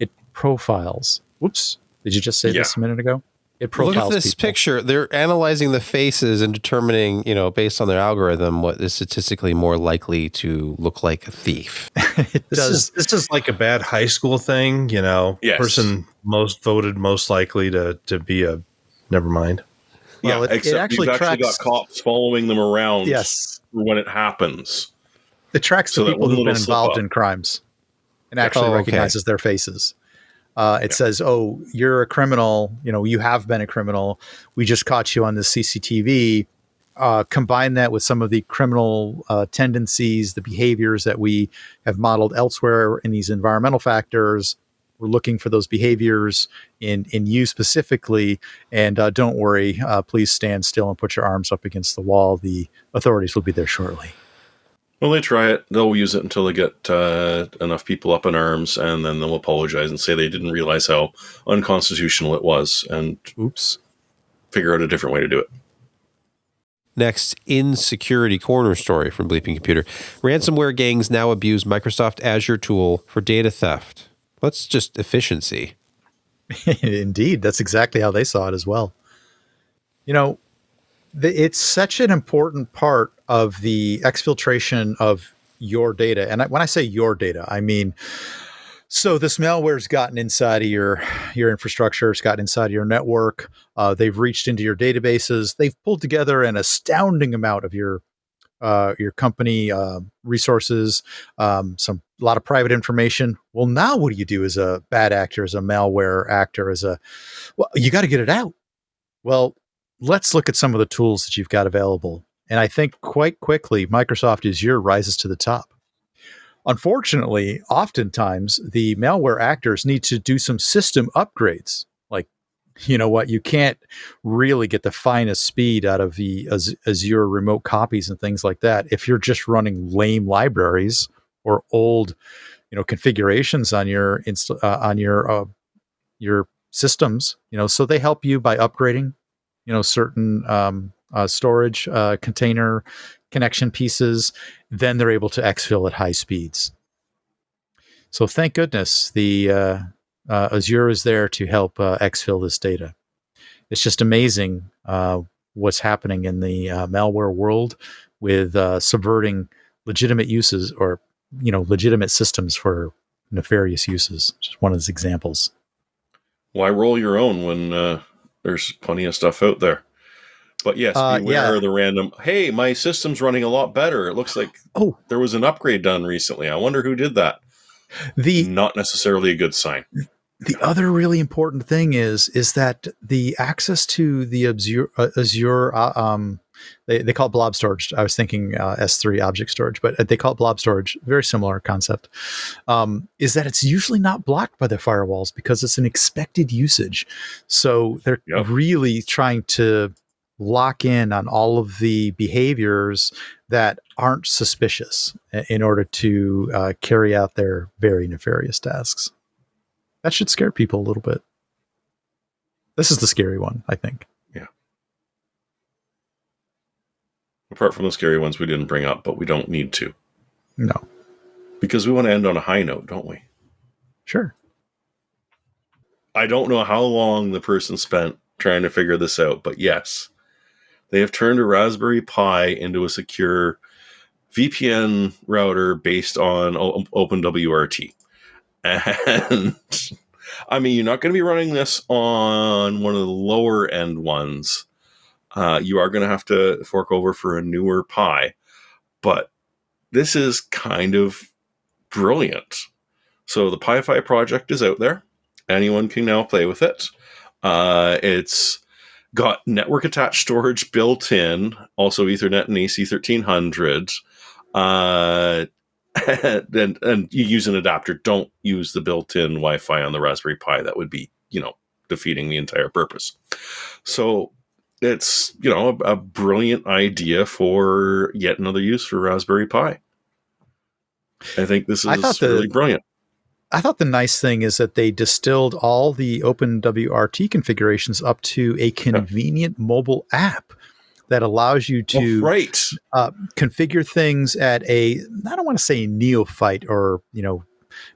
Speaker 4: It profiles. Whoops. Did you just say this a minute ago? It profiles
Speaker 1: Look at this
Speaker 4: people.
Speaker 1: picture. They're analyzing the faces and determining, based on their algorithm, what is statistically more likely to look like a thief.
Speaker 3: This is like a bad high school thing,
Speaker 2: Yes.
Speaker 3: person most voted most likely to be a never mind.
Speaker 4: Well,
Speaker 2: Yeah,
Speaker 4: it
Speaker 2: except
Speaker 4: actually
Speaker 2: you've actually
Speaker 4: tracks-
Speaker 2: got cops following them around
Speaker 4: Yes.
Speaker 2: for when it happens.
Speaker 4: It tracks
Speaker 2: So
Speaker 4: the
Speaker 2: that
Speaker 4: people
Speaker 2: one
Speaker 4: who've been
Speaker 2: little slip
Speaker 4: involved
Speaker 2: up.
Speaker 4: in crimes and actually
Speaker 1: Oh, okay.
Speaker 4: recognizes their faces. It says, oh, you're a criminal. You have been a criminal. We just caught you on the CCTV. Combine that with some of the criminal tendencies, the behaviors that we have modeled elsewhere in these environmental factors. We're looking for those behaviors in you specifically. And don't worry, please stand still and put your arms up against the wall. The authorities will be there shortly.
Speaker 2: Well, they try it. They'll use it until they get enough people up in arms, and then they'll apologize and say they didn't realize how unconstitutional it was and
Speaker 4: Oops.
Speaker 2: figure out a different way to do it.
Speaker 1: Next, Insecurity Corner story from Bleeping Computer. Ransomware gangs now abuse Microsoft Azure tool for data theft. That's just efficiency.
Speaker 4: Indeed, that's exactly how they saw it as well. It's such an important part of the exfiltration of your data. And when I say your data, I mean, so this malware's gotten inside of your infrastructure, it's gotten inside of your network. They've reached into your databases. They've pulled together an astounding amount of your company resources, a lot of private information. Well, now what do you do as a bad actor, as a malware actor, you got to get it out. Well, let's look at some of the tools that you've got available. And I think quite quickly, Microsoft Azure rises to the top. Unfortunately, oftentimes the malware actors need to do some system upgrades. Like, you know what, you can't really get the finest speed out of the Azure remote copies and things like that if you're just running lame libraries or old, configurations on your systems. So they help you by upgrading, certain storage container connection pieces. Then they're able to exfil at high speeds. So thank goodness the Azure is there to help exfil this data. It's just amazing what's happening in the malware world with subverting legitimate uses or legitimate systems for nefarious uses. Just one of those examples.
Speaker 2: Why roll your own when there's plenty of stuff out there? But yes, beware of the random, hey, my system's running a lot better. It looks like there was an upgrade done recently. I wonder who did that. Not necessarily a good sign.
Speaker 4: The other really important thing is that the access to the Azure they call it blob storage. I was thinking S3 object storage, but they call it blob storage. Very similar concept. Is that it's usually not blocked by the firewalls because it's an expected usage. So they're really trying to lock in on all of the behaviors that aren't suspicious in order to carry out their very nefarious tasks. That should scare people a little bit. This is the scary one, I think.
Speaker 2: Yeah. Apart from the scary ones we didn't bring up, but we don't need to.
Speaker 4: No.
Speaker 2: Because we want to end on a high note, don't we?
Speaker 4: Sure.
Speaker 2: I don't know how long the person spent trying to figure this out, but yes, they have turned a Raspberry Pi into a secure VPN router based on OpenWRT. And I mean, you're not going to be running this on one of the lower end ones. You are going to have to fork over for a newer Pi, but this is kind of brilliant. So the Pi-Fi project is out there. Anyone can now play with it. It's got network attached storage built in, also Ethernet and AC 1300. And you use an adapter. Don't use the built-in Wi-Fi on the Raspberry Pi. That would be, defeating the entire purpose. So it's, a brilliant idea for yet another use for Raspberry Pi. I think this is really brilliant.
Speaker 4: I thought the nice thing is that they distilled all the OpenWRT configurations up to a convenient mobile app that allows you to configure things at I don't want to say neophyte or,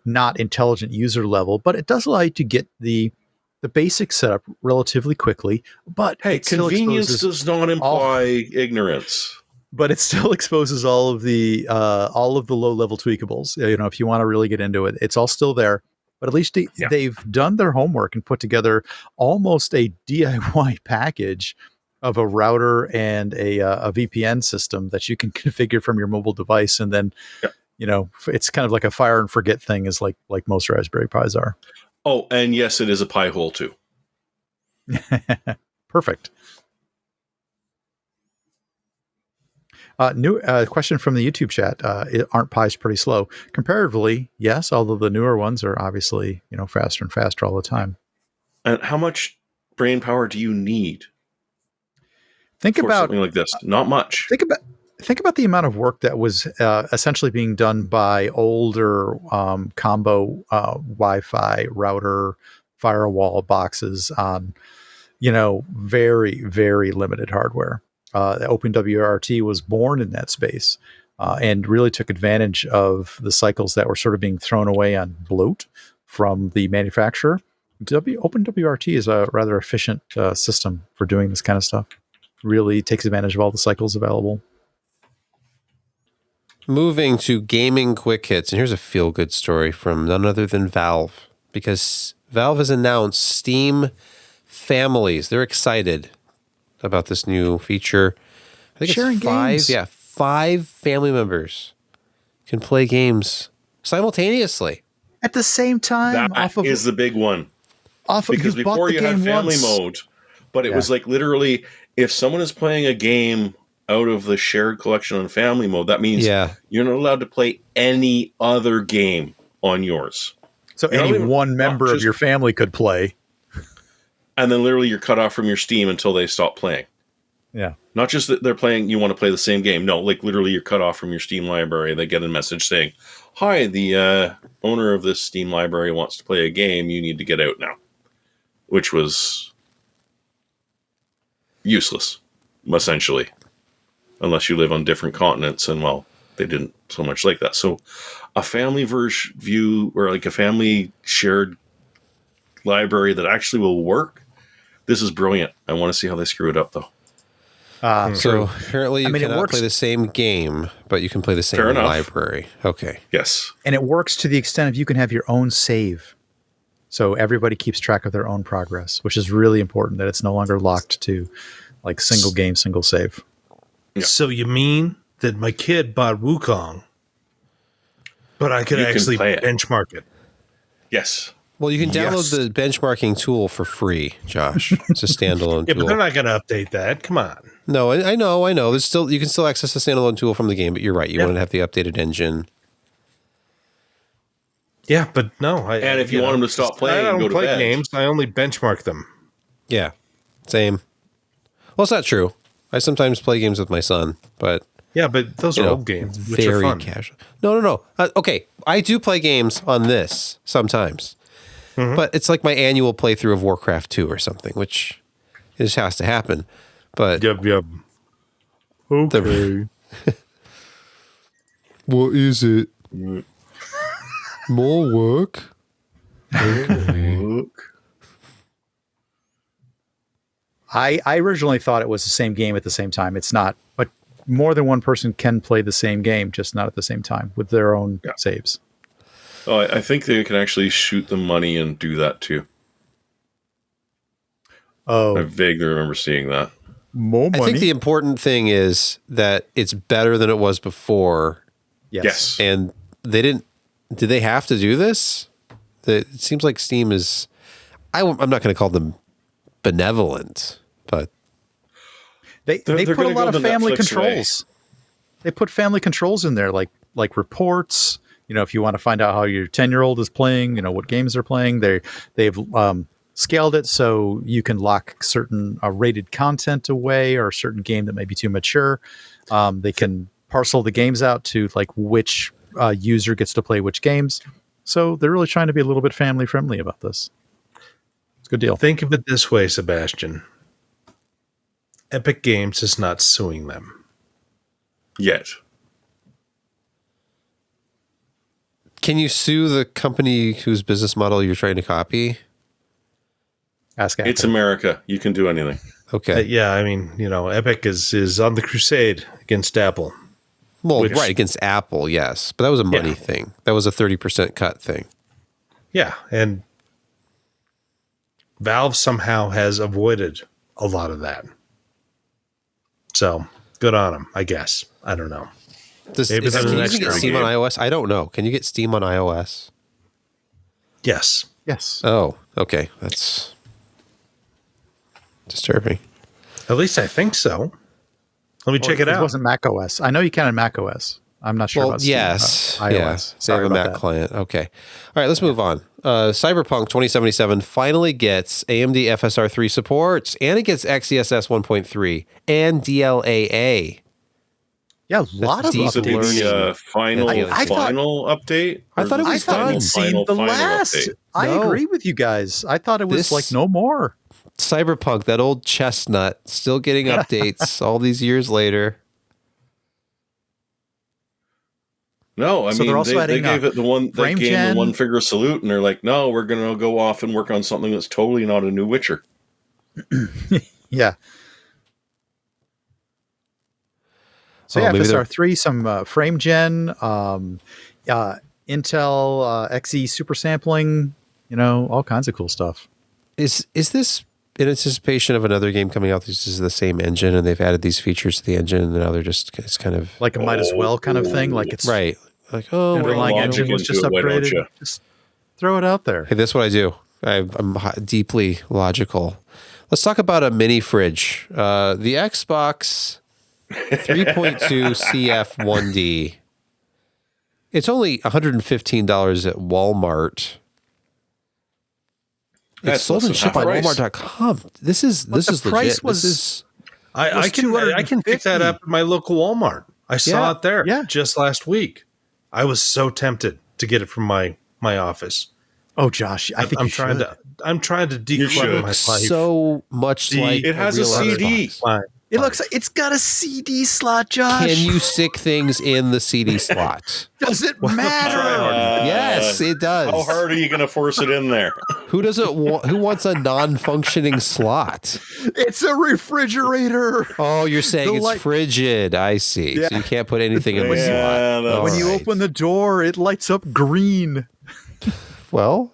Speaker 4: not intelligent user level, but it does allow you to get the basic setup relatively quickly. But
Speaker 2: hey, convenience does not imply ignorance.
Speaker 4: But it still exposes all of the low-level tweakables. If you want to really get into it, it's all still there. But at least they've done their homework and put together almost a DIY package of a router and a VPN system that you can configure from your mobile device. And then, it's kind of like a fire and forget thing, is like most Raspberry Pis are.
Speaker 2: Oh, and yes, it is a Pi hole too.
Speaker 4: Perfect. New question from the YouTube chat. Aren't Pis pretty slow? Comparatively, yes, although the newer ones are obviously, faster and faster all the time.
Speaker 2: And how much brain power do you need?
Speaker 4: Think about
Speaker 2: something like this. Not much.
Speaker 4: Think about the amount of work that was essentially being done by older combo Wi-Fi router firewall boxes on, very, very limited hardware. OpenWRT was born in that space and really took advantage of the cycles that were sort of being thrown away on bloat from the manufacturer. OpenWRT is a rather efficient system for doing this kind of stuff. Really takes advantage of all the cycles available.
Speaker 1: Moving to gaming quick hits, and here's a feel-good story from none other than Valve, because Valve has announced Steam Families. They're excited about this new feature. I think
Speaker 4: sharing
Speaker 1: it's 5
Speaker 4: games.
Speaker 1: Yeah, 5 family members can play games simultaneously
Speaker 4: At the same time.
Speaker 2: That is the big one. Because before you had family mode, but it was like literally if someone is playing a game out of the shared collection on family mode, that means you're not allowed to play any other game on yours.
Speaker 4: So any one member of your family could play.
Speaker 2: And then literally you're cut off from your Steam until they stop playing.
Speaker 4: Yeah.
Speaker 2: Not just that they're playing, you want to play the same game. No, like literally you're cut off from your Steam library. They get a message saying, hi, the owner of this Steam library wants to play a game. You need to get out now. Which was useless, essentially. Unless you live on different continents, and well, they didn't so much like that. So a family view, or like a family shared library that actually will work, this is brilliant. I want to see how they screw it up, though.
Speaker 1: So apparently you cannot play the same game, but you can play the same library. Okay.
Speaker 2: Yes.
Speaker 4: And it works to the extent of you can have your own save. So everybody keeps track of their own progress, which is really important, that it's no longer locked to like single game, single save.
Speaker 3: Yeah. So you mean that my kid bought Wukong, but I could actually benchmark it?
Speaker 2: Yes.
Speaker 1: Well, you can download the benchmarking tool for free, Josh. It's a standalone tool.
Speaker 3: But they're not going to update that. Come on.
Speaker 1: No, I know. There's still, you can still access the standalone tool from the game, but you're right. You want to have the updated engine.
Speaker 3: Yeah, but no.
Speaker 2: And if you want them to stop playing,
Speaker 3: I don't
Speaker 2: go to
Speaker 3: play
Speaker 2: bed.
Speaker 3: games. I only benchmark them.
Speaker 1: Yeah, same. Well, it's not true. I sometimes play games with my son, but
Speaker 3: yeah, but those are old games, which are fun.
Speaker 1: Casual. No. Okay, I do play games on this sometimes, but it's like my annual playthrough of Warcraft 2 or something, which just has to happen. But
Speaker 3: yep. Okay.
Speaker 1: What is it? More work?
Speaker 4: Okay. I originally thought it was the same game at the same time. It's not, but more than one person can play the same game, just not at the same time with their own saves.
Speaker 2: Oh, I think they can actually shoot the money and do that too.
Speaker 4: Oh,
Speaker 2: I vaguely remember seeing that.
Speaker 4: More money.
Speaker 1: I think the important thing is that it's better than it was before.
Speaker 2: Yes.
Speaker 1: And they didn't. Did they have to do this? It seems like Steam is. I'm not going to call them benevolent, but
Speaker 4: they put a lot of family controls. They put family controls in there, like reports. You know, if you want to find out how your 10-year-old is playing, you know what games they're playing. They've scaled it so you can lock certain rated content away, or a certain game that may be too mature. They can parcel the games out to like which user gets to play which games. So they're really trying to be a little bit family friendly about this. It's a good deal.
Speaker 3: Think of it this way, Sebastian. Epic Games is not suing them
Speaker 2: yet.
Speaker 1: Can you sue the company whose business model you're trying to copy?
Speaker 4: Ask Apple.
Speaker 2: It's America. You can do anything.
Speaker 1: Okay.
Speaker 3: Yeah, I mean, you know, Epic is on the crusade against Apple.
Speaker 1: Well, right, against Apple, yes. But that was a money thing. That was a 30% cut thing.
Speaker 3: Yeah, and Valve somehow has avoided a lot of that. So, good on them, I guess. I don't know.
Speaker 1: Can you get Steam on iOS? I don't know. Can you get Steam on iOS?
Speaker 3: Yes.
Speaker 1: Oh, okay. That's disturbing.
Speaker 3: At least I think so. Let me check it out.
Speaker 4: It wasn't Mac OS. I know you can on Mac OS. I'm not sure about
Speaker 1: yes.
Speaker 4: iOS.
Speaker 1: Yeah, they have a Mac client. Okay. All right, let's move on. Cyberpunk 2077 finally gets AMD FSR 3 support, and it gets XeSS 1.3 and DLAA.
Speaker 4: Yeah, a lot of
Speaker 2: updates.
Speaker 4: updates.
Speaker 2: Final update?
Speaker 1: I thought it was done.
Speaker 4: I agree with you guys. I thought it was like no more.
Speaker 1: Cyberpunk, that old chestnut, still getting updates all these years later.
Speaker 2: No, I mean, they gave it the one figure salute, and they're like, no, we're going to go off and work on something that's totally not a new Witcher.
Speaker 4: Yeah. So FSR 3, some frame gen, Intel Xe super sampling, you know, all kinds of cool stuff.
Speaker 1: Is this in anticipation of another game coming out? This is the same engine, and they've added these features to the engine, and now it's kind of
Speaker 4: like a might as well kind of thing. Like it's
Speaker 1: right. Like, oh,
Speaker 4: underlying engine was just upgraded. Just throw it out there.
Speaker 1: Hey, that's what I do. I'm deeply logical. Let's talk about a mini fridge. The Xbox 3.2 CF1D. It's only $115 at Walmart.
Speaker 2: That's
Speaker 1: It's sold and
Speaker 2: less than
Speaker 1: shipped by
Speaker 2: half price.
Speaker 1: Walmart.com. This is
Speaker 4: price
Speaker 1: legit.
Speaker 4: was-
Speaker 1: This is
Speaker 3: I can pick that up at my local Walmart. I saw it there just last week. I was so tempted to get it from my office.
Speaker 4: Oh, Josh, I think
Speaker 3: I'm trying to declutter my life.
Speaker 1: so much like
Speaker 2: It has a
Speaker 1: real
Speaker 2: CD.
Speaker 1: Xbox.
Speaker 4: it looks like it's got a CD slot, Josh.
Speaker 1: Can you stick things in the CD slot?
Speaker 4: Does it matter?
Speaker 1: Yes, it does.
Speaker 2: How hard are you going to force it in there?
Speaker 1: Who doesn't want? Who wants a non-functioning slot?
Speaker 4: It's a refrigerator.
Speaker 1: Oh, you're saying
Speaker 4: The
Speaker 1: it's
Speaker 4: light-
Speaker 1: frigid. I see.
Speaker 4: Yeah.
Speaker 1: So you can't put anything in the
Speaker 2: Yeah,
Speaker 1: slot.
Speaker 2: that's-
Speaker 1: All
Speaker 4: When you
Speaker 1: right.
Speaker 4: open the door, it lights up green.
Speaker 1: well,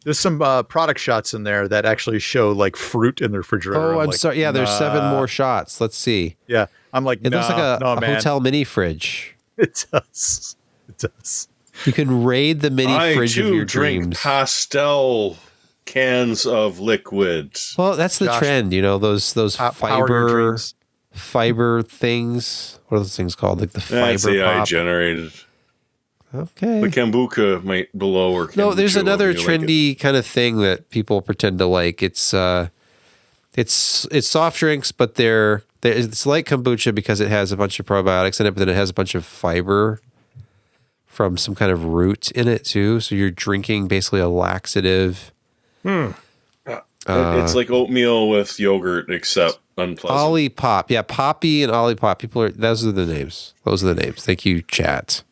Speaker 4: There's some product shots in there that actually show like fruit in the refrigerator.
Speaker 1: oh, I'm
Speaker 4: like,
Speaker 1: sorry. Yeah, there's 7
Speaker 4: nah.
Speaker 1: more shots. Let's see.
Speaker 4: Yeah, I'm like,
Speaker 1: It looks like a
Speaker 4: man.
Speaker 1: hotel mini fridge.
Speaker 4: It does. It does.
Speaker 1: You can raid the mini
Speaker 2: I
Speaker 1: fridge of
Speaker 2: too
Speaker 1: your
Speaker 2: drink
Speaker 1: dreams.
Speaker 2: pastel cans of liquid.
Speaker 1: Well, that's the
Speaker 4: Josh,
Speaker 1: trend. You know those
Speaker 4: Power your dreams.
Speaker 1: fiber things. What are those things called? Like the
Speaker 2: That's
Speaker 1: fiber
Speaker 2: AI
Speaker 1: pop.
Speaker 2: generated.
Speaker 1: Okay.
Speaker 2: The Kombucha might below or
Speaker 1: No, there's
Speaker 2: kombucha,
Speaker 1: another
Speaker 2: whatever you like it.
Speaker 1: trendy kind of thing that people pretend to like. It's soft drinks, but it's like kombucha because it has a bunch of probiotics in it, but then it has a bunch of fiber from some kind of root in it too. So you're drinking basically a laxative.
Speaker 2: It's like oatmeal with yogurt, except unpleasant.
Speaker 1: Olipop. Yeah, Poppy and Olipop. Those are the names. Thank you, chat.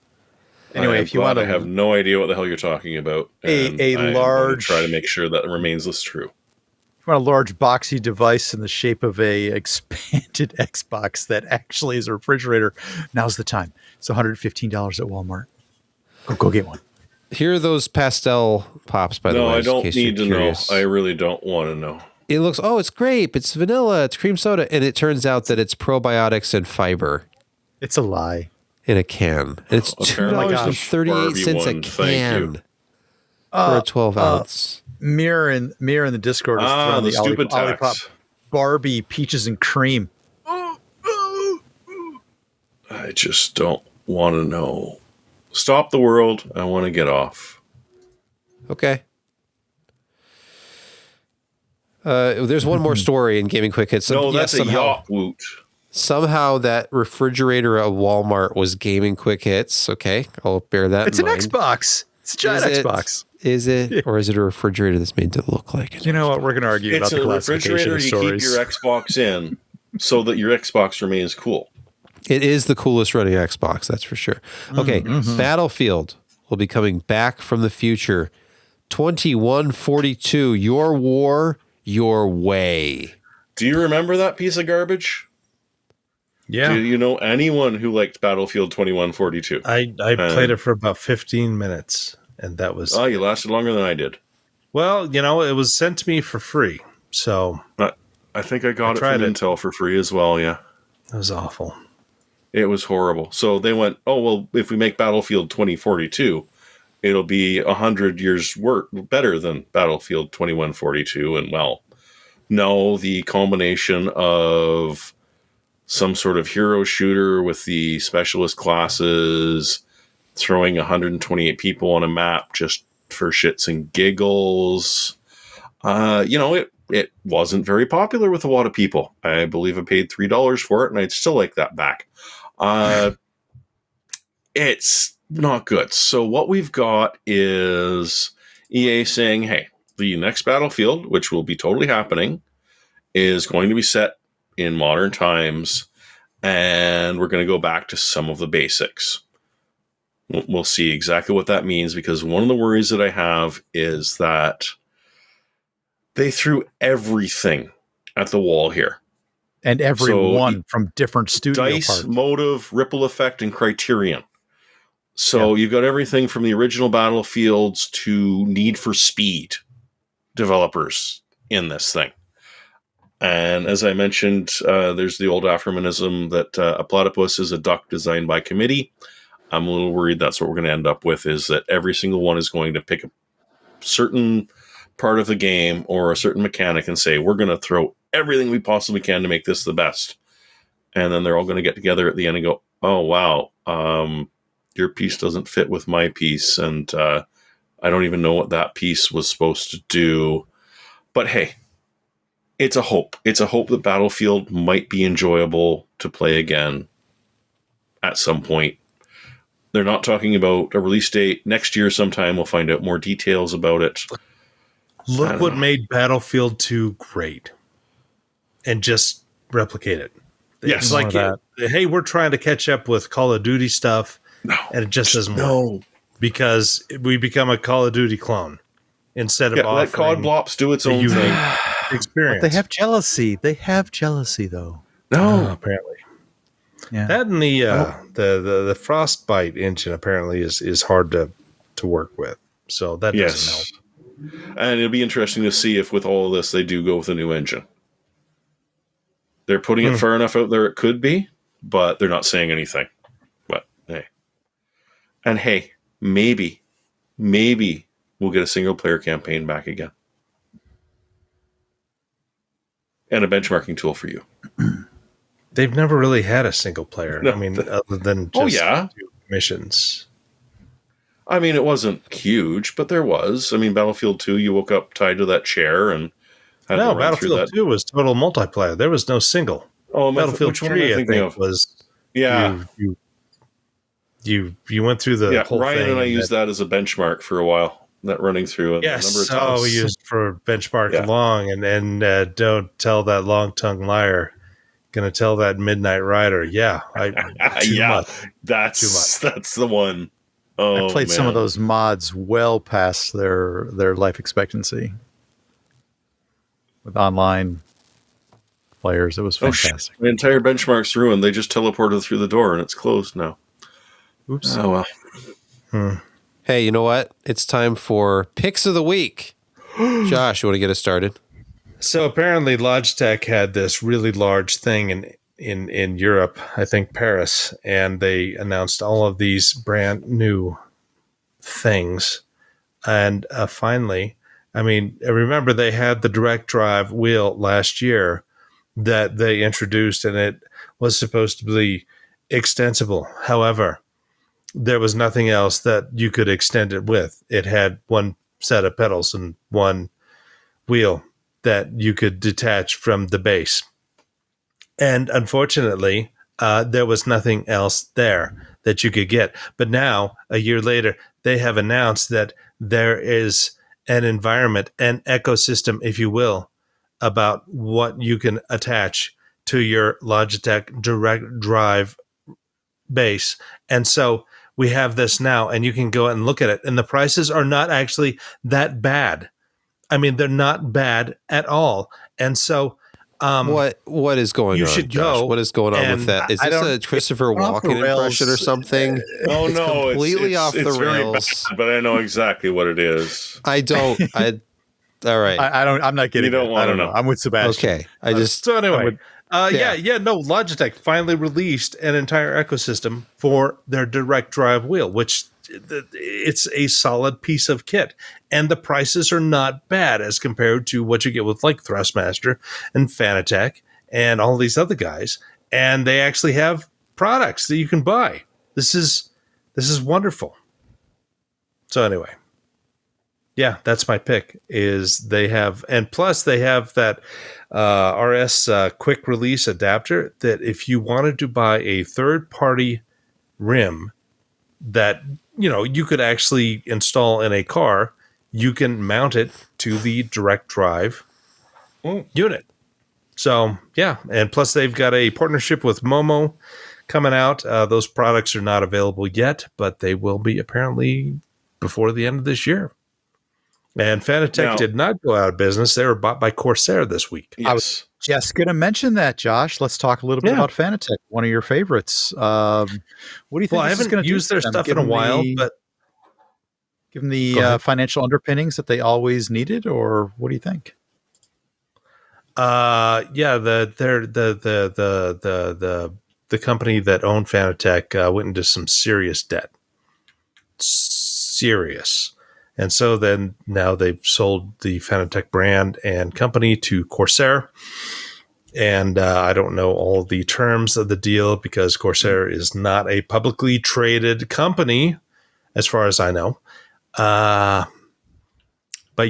Speaker 4: Anyway, if you want
Speaker 2: I
Speaker 4: to
Speaker 2: have no idea what the hell you're talking about. and
Speaker 4: A
Speaker 2: I'm going to
Speaker 4: large-
Speaker 2: try to make sure that remains this true.
Speaker 4: if you want a large boxy device in the shape of a expanded Xbox that actually is a refrigerator, now's the time. It's $115 at Walmart. Go get one.
Speaker 1: Here are those pastel pops, by the way.
Speaker 2: No, I
Speaker 1: just in
Speaker 2: don't
Speaker 1: case you're
Speaker 2: need to
Speaker 1: curious.
Speaker 2: know. I really don't want to know.
Speaker 1: It looks, it's grape, it's vanilla, it's cream soda, and it turns out that it's probiotics and fiber
Speaker 4: It's a lie.
Speaker 1: in a can. And it's
Speaker 2: Apparently
Speaker 1: $2.38
Speaker 2: Barbie
Speaker 1: a
Speaker 2: one, thank
Speaker 1: can
Speaker 2: you.
Speaker 1: for a 12 ounce.
Speaker 4: Mirror in the Discord is throwing
Speaker 2: The
Speaker 4: the
Speaker 2: stupid
Speaker 4: Olipop
Speaker 2: tax.
Speaker 4: Barbie peaches and cream.
Speaker 2: I just don't want to know. Stop the world. I want to get off.
Speaker 1: Okay. There's one more story in Gaming Quick Hits.
Speaker 2: No, that's a yacht woot.
Speaker 1: Somehow that refrigerator at Walmart was Gaming Quick Hits. Okay, I'll bear that
Speaker 4: It's
Speaker 1: in
Speaker 4: an
Speaker 1: mind.
Speaker 4: Xbox. It's a giant
Speaker 1: Is it?
Speaker 4: Xbox.
Speaker 1: Is it? Or is it a refrigerator that's made to look like it?
Speaker 4: You know what? We're going to argue
Speaker 2: It's
Speaker 4: about the
Speaker 2: a
Speaker 4: classification
Speaker 2: refrigerator
Speaker 4: of
Speaker 2: you
Speaker 4: stories.
Speaker 2: keep your Xbox in so that your Xbox remains cool.
Speaker 1: It is the coolest running Xbox, that's for sure. Okay,
Speaker 4: Mm-hmm.
Speaker 1: Battlefield will be coming back from the future. 2142, your war, your way.
Speaker 2: Do you remember that piece of garbage?
Speaker 3: Yeah.
Speaker 2: Do you know anyone who liked Battlefield 2142?
Speaker 3: I played it for about 15 minutes, and that was...
Speaker 2: Oh, you lasted longer than I did.
Speaker 3: Well, it was sent to me for free, so
Speaker 2: I think I got it
Speaker 3: tried
Speaker 2: from
Speaker 3: it.
Speaker 2: Intel for free as well, yeah.
Speaker 3: it was awful.
Speaker 2: It was horrible. So they went, oh, well, if we make Battlefield 2042, it'll be 100 years better than Battlefield 2142. And, well, no, the combination of some sort of hero shooter with the specialist classes, throwing 128 people on a map just for shits and giggles, it wasn't very popular with a lot of people. I believe I paid $3 for it, and I'd still like that back. It's not good. So what we've got is EA saying, hey, the next Battlefield, which will be totally happening, is going to be set in modern times, and we're going to go back to some of the basics. We'll see exactly what that means, because one of the worries that I have is that they threw everything at the wall here.
Speaker 4: And every
Speaker 2: So,
Speaker 4: one from different studio
Speaker 2: Dice,
Speaker 4: parts.
Speaker 2: Motive, Ripple Effect, and Criterion. So you've got everything from the original Battlefields to Need for Speed developers in this thing. And as I mentioned, there's the old aphorism that a platypus is a duck designed by committee. I'm a little worried that's what we're going to end up with, is that every single one is going to pick a certain part of the game or a certain mechanic and say, we're going to throw everything we possibly can to make this the best. And then they're all going to get together at the end and go, oh, wow, your piece doesn't fit with my piece. And I don't even know what that piece was supposed to do. But hey, it's a hope. It's a hope that Battlefield might be enjoyable to play again at some point. They're not talking about a release date. Next year sometime we'll find out more details about it.
Speaker 3: Look what made Battlefield 2 great. And just replicate it.
Speaker 2: Yes.
Speaker 3: It's like, hey, we're trying to catch up with Call of Duty stuff, and it just doesn't work. Because we become a Call of Duty clone instead of
Speaker 2: let COD Blops do its own thing.
Speaker 3: Experience.
Speaker 4: But they have jealousy. They have jealousy, though.
Speaker 2: No,
Speaker 3: apparently.
Speaker 4: Yeah.
Speaker 3: That and the Frostbite engine apparently is hard to work with. So that doesn't help.
Speaker 2: And it'll be interesting to see if with all of this they do go with a new engine. They're putting it far enough out there it could be, but they're not saying anything. But hey. And hey, maybe we'll get a single player campaign back again. And a benchmarking tool for you.
Speaker 3: They've never really had a single player.
Speaker 2: No,
Speaker 3: I mean, other than just missions.
Speaker 2: I mean, it wasn't huge, but there was. I mean, Battlefield 2, you woke up tied to that chair and had to run
Speaker 3: Battlefield 2 was total multiplayer. There was no single.
Speaker 2: Oh,
Speaker 3: Battlefield 3, I think, was...
Speaker 2: Yeah.
Speaker 3: You went through the whole
Speaker 2: Ryan
Speaker 3: thing.
Speaker 2: And I used that as a benchmark for a while, that running through a number of times.
Speaker 3: We used for benchmark long, and don't tell that long-tongued liar. Gonna tell that Midnight Rider. Yeah, too much.
Speaker 2: That's the one. Oh,
Speaker 4: I played some of those mods well past their life expectancy with online players. It was fantastic.
Speaker 2: The entire benchmark's ruined. They just teleported through the door and it's closed now.
Speaker 4: Oops.
Speaker 2: Oh well.
Speaker 1: Hey, you know what? It's time for Picks of the Week. Josh, you want to get us started?
Speaker 3: So apparently Logitech had this really large thing in Europe, I think Paris, and they announced all of these brand new things. And finally, I mean, remember they had the direct drive wheel last year that they introduced, and it was supposed to be extensible. However, there was nothing else that you could extend it with. It had one set of pedals and one wheel that you could detach from the base. And unfortunately, there was nothing else there that you could get. But now, a year later, they have announced that there is an environment, an ecosystem, if you will, about what you can attach to your Logitech direct drive base. And so we have this now, and you can go and look at it. And the prices are not actually that bad. I mean, they're not bad at all. And so
Speaker 1: what is going on?
Speaker 3: You should
Speaker 1: Josh?
Speaker 3: go.
Speaker 1: What is going on with that? Is this a Christopher Walken impression or something?
Speaker 2: Oh,
Speaker 1: It's
Speaker 2: no,
Speaker 1: completely off the
Speaker 2: very
Speaker 1: rails.
Speaker 2: bad, but I know exactly what it is.
Speaker 1: All right.
Speaker 4: I'm not getting.
Speaker 2: You don't want to know.
Speaker 4: I'm with Sebastian.
Speaker 1: Okay. So
Speaker 3: anyway, Logitech finally released an entire ecosystem for their direct drive wheel, which it's a solid piece of kit, and the prices are not bad as compared to what you get with like Thrustmaster and Fanatec and all these other guys. And they actually have products that you can buy. This is wonderful. So anyway, yeah, that's my pick. Is they have, and plus they have that RS quick release adapter that if you wanted to buy a third party rim that you could actually install in a car, you can mount it to the direct drive unit. So yeah, and plus they've got a partnership with Momo coming out. Those products are not available yet, but they will be apparently before the end of this year. And Fanatec did not go out of business. They were bought by Corsair this week.
Speaker 2: Yes.
Speaker 4: I was just going to mention that, Josh. Let's talk a little bit about Fanatec, one of your favorites. What do you think?
Speaker 3: Well, I haven't used their stuff in a while, but
Speaker 4: given the financial underpinnings that they always needed, or what do you think?
Speaker 3: The company that owned Fanatec went into some serious debt. Serious. And so then now they've sold the Fanatec brand and company to Corsair. And I don't know all the terms of the deal because Corsair is not a publicly traded company, as far as I know. But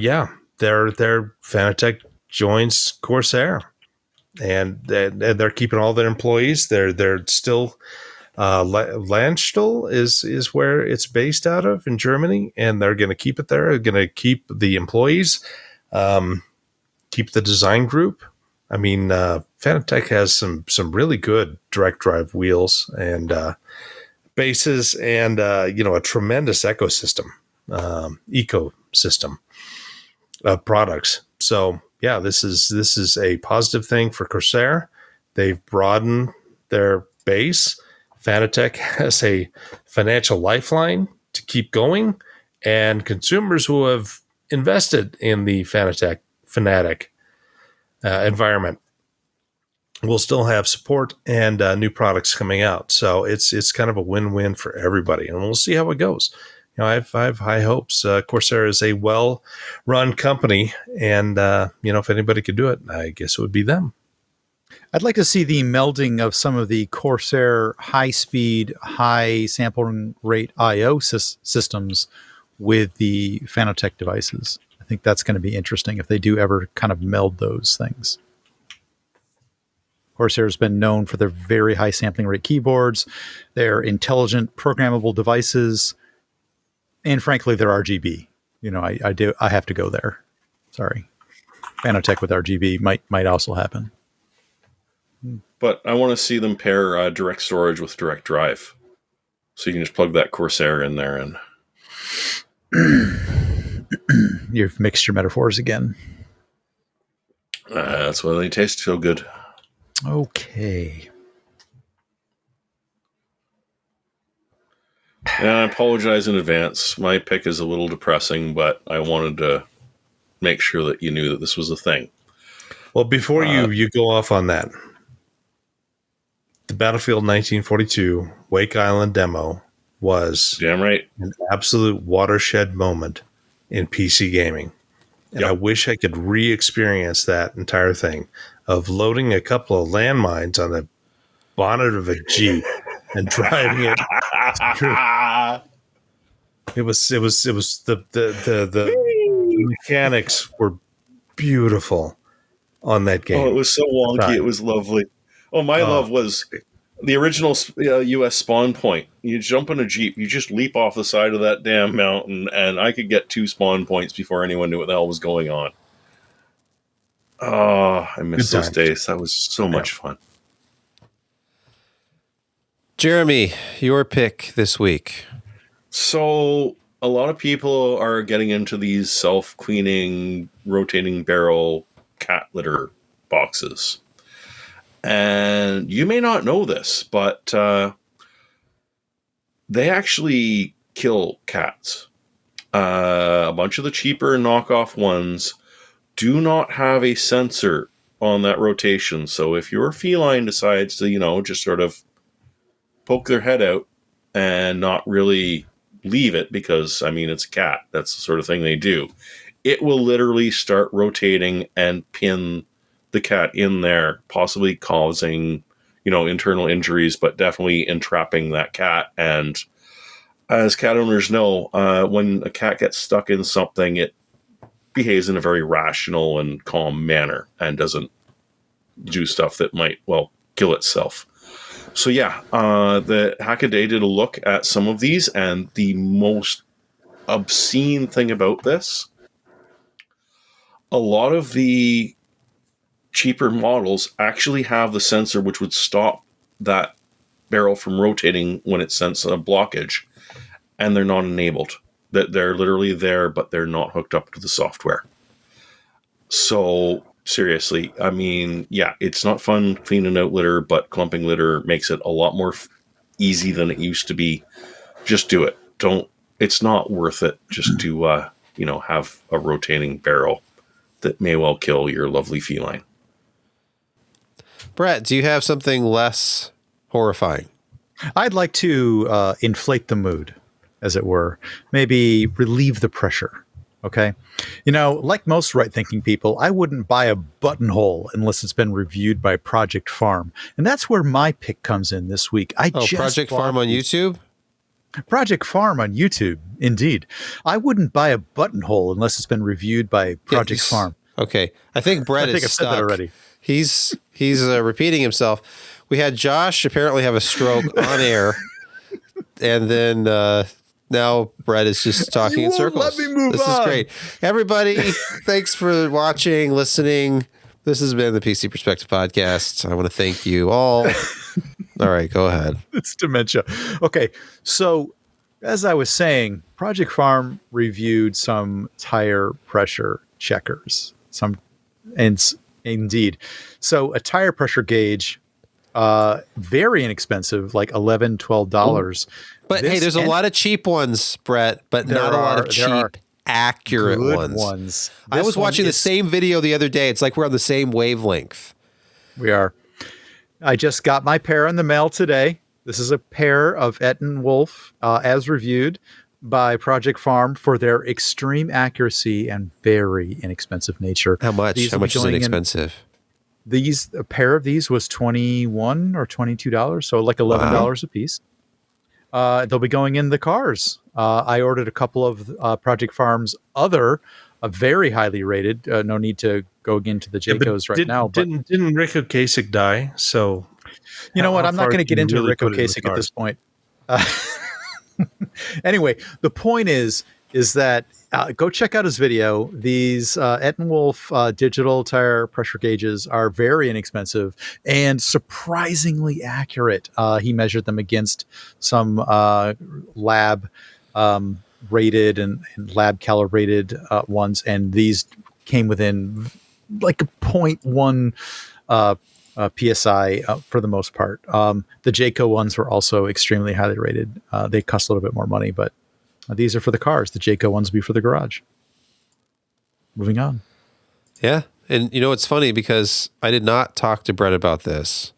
Speaker 3: yeah, their Fanatec joins Corsair, and they're keeping all their employees. They're still Landstuhl is where it's based out of in Germany, and they're going to keep it there. They're going to keep the employees, keep the design group. I mean, Fanatec has some really good direct drive wheels and bases, and a tremendous ecosystem of products. So yeah, this is a positive thing for Corsair. They've broadened their base. Fanatec has a financial lifeline to keep going, and consumers who have invested in the Fanatec environment will still have support and new products coming out. So it's kind of a win-win for everybody, and we'll see how it goes. I have high hopes. Corsair is a well-run company, and if anybody could do it, I guess it would be them.
Speaker 4: I'd like to see the melding of some of the Corsair high-speed, high sampling rate I/O systems with the Fanatec devices. I think that's going to be interesting if they do ever kind of meld those things. Corsair has been known for their very high sampling rate keyboards, their intelligent programmable devices, and frankly, their RGB. I have to go there. Sorry. Fanatec with RGB might also happen.
Speaker 2: But I want to see them pair direct storage with direct drive. So you can just plug that Corsair in there and...
Speaker 4: You've mixed your metaphors again.
Speaker 2: That's why they taste so good.
Speaker 4: Okay.
Speaker 2: And I apologize in advance. My pick is a little depressing, but I wanted to make sure that you knew that this was a thing.
Speaker 3: Well, before you go off on that, the Battlefield 1942 Wake Island demo was
Speaker 2: damn right
Speaker 3: an absolute watershed moment in PC gaming. And I wish I could re-experience that entire thing of loading a couple of landmines on the bonnet of a Jeep and driving it through. It was the mechanics were beautiful on that game.
Speaker 2: Oh, it was so wonky. It was lovely. Oh, my love was the original U.S. spawn point. You jump in a Jeep, you just leap off the side of that damn mountain, and I could get 2 spawn points before anyone knew what the hell was going on. Oh, I miss those days. That was so much fun.
Speaker 1: Jeremy, your pick this week.
Speaker 2: So a lot of people are getting into these self-cleaning, rotating barrel cat litter boxes. And you may not know this, but they actually kill cats. A bunch of the cheaper knockoff ones do not have a sensor on that rotation. So if your feline decides to, just sort of poke their head out and not really leave it because, it's a cat. That's the sort of thing they do. It will literally start rotating and pin the cat in there, possibly causing, internal injuries, but definitely entrapping that cat. And as cat owners know, when a cat gets stuck in something, it behaves in a very rational and calm manner and doesn't do stuff that might, kill itself. So yeah, the Hackaday did a look at some of these, and the most obscene thing about this, a lot of the cheaper models actually have the sensor which would stop that barrel from rotating when it senses a blockage, and they're not enabled. That they're literally there, but they're not hooked up to the software. So seriously, it's not fun cleaning out litter, but clumping litter makes it a lot more easy than it used to be. Just do it. It's not worth it just to, have a rotating barrel that may well kill your lovely feline.
Speaker 1: Brett, do you have something less horrifying?
Speaker 4: I'd like to inflate the mood. as it were. Maybe relieve the pressure. Okay. Like most right-thinking people, I wouldn't buy a buttonhole unless it's been reviewed by Project Farm. And that's where my pick comes in this week.
Speaker 1: Project Farm on YouTube?
Speaker 4: Project Farm on YouTube, indeed. I wouldn't buy a buttonhole unless it's been reviewed by Project Farm.
Speaker 1: Okay. I think Brett
Speaker 4: I think
Speaker 1: is
Speaker 4: I've
Speaker 1: stuck.
Speaker 4: said that already.
Speaker 1: He's repeating himself. We had Josh apparently have a stroke on air, and then now Brett is just talking in circles.
Speaker 4: Let me move
Speaker 1: this
Speaker 4: on.
Speaker 1: Is great. Everybody, thanks for watching, listening. This has been the PC Perspective Podcast. I want to thank you all. All right, go ahead.
Speaker 4: It's dementia. Okay, so as I was saying, Project Farm reviewed some tire pressure checkers. Indeed. So a tire pressure gauge, very inexpensive, like $11, $12.
Speaker 1: But hey, there's a lot of cheap ones, Brett, but not a lot of cheap, accurate ones. I was watching the same video the other day. It's like we're on the same wavelength.
Speaker 4: We are. I just got my pair in the mail today. This is a pair of Etten Wolf, as reviewed by Project Farm for their extreme accuracy and very inexpensive nature.
Speaker 1: How much? How much is inexpensive?
Speaker 4: A pair of these was $21 or $22, so like $11 a piece. They'll be going in the cars. I ordered a couple of Project Farm's other, very highly rated. No need to go into the JCOs now. But
Speaker 3: didn't Rick Ocasek die? So
Speaker 4: you know what? I'm not going to get into Rick Ocasek at this point. Anyway, the point is that go check out his video. These Etten Wolf digital tire pressure gauges are very inexpensive and surprisingly accurate. He measured them against some lab rated and lab calibrated ones, and these came within like a 0.1 PSI for the most part. The Jayco ones were also extremely highly rated. They cost a little bit more money, but these are for the cars. The Jayco ones will be for the garage. Moving on.
Speaker 1: Yeah. And it's funny because I did not talk to Brett about this.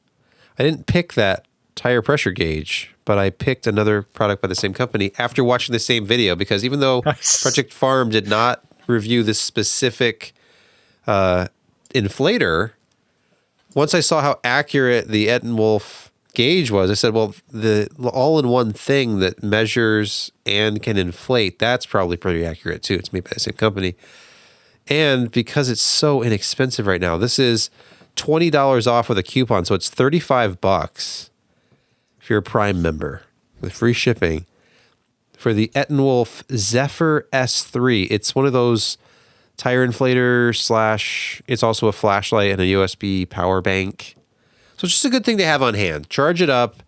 Speaker 1: I didn't pick that tire pressure gauge, but I picked another product by the same company after watching the same video, because even though Project Farm did not review this specific inflator, once I saw how accurate the Etten Wolf gauge was, I said, well, the all-in-one thing that measures and can inflate, that's probably pretty accurate too. It's made by the same company. And because it's so inexpensive right now, this is $20 off with a coupon, so it's $35 if you're a Prime member with free shipping for the Etten Wolf Zephyr S3. It's one of those tire inflator / it's also a flashlight and a USB power bank. So it's just a good thing to have on hand. Charge it up,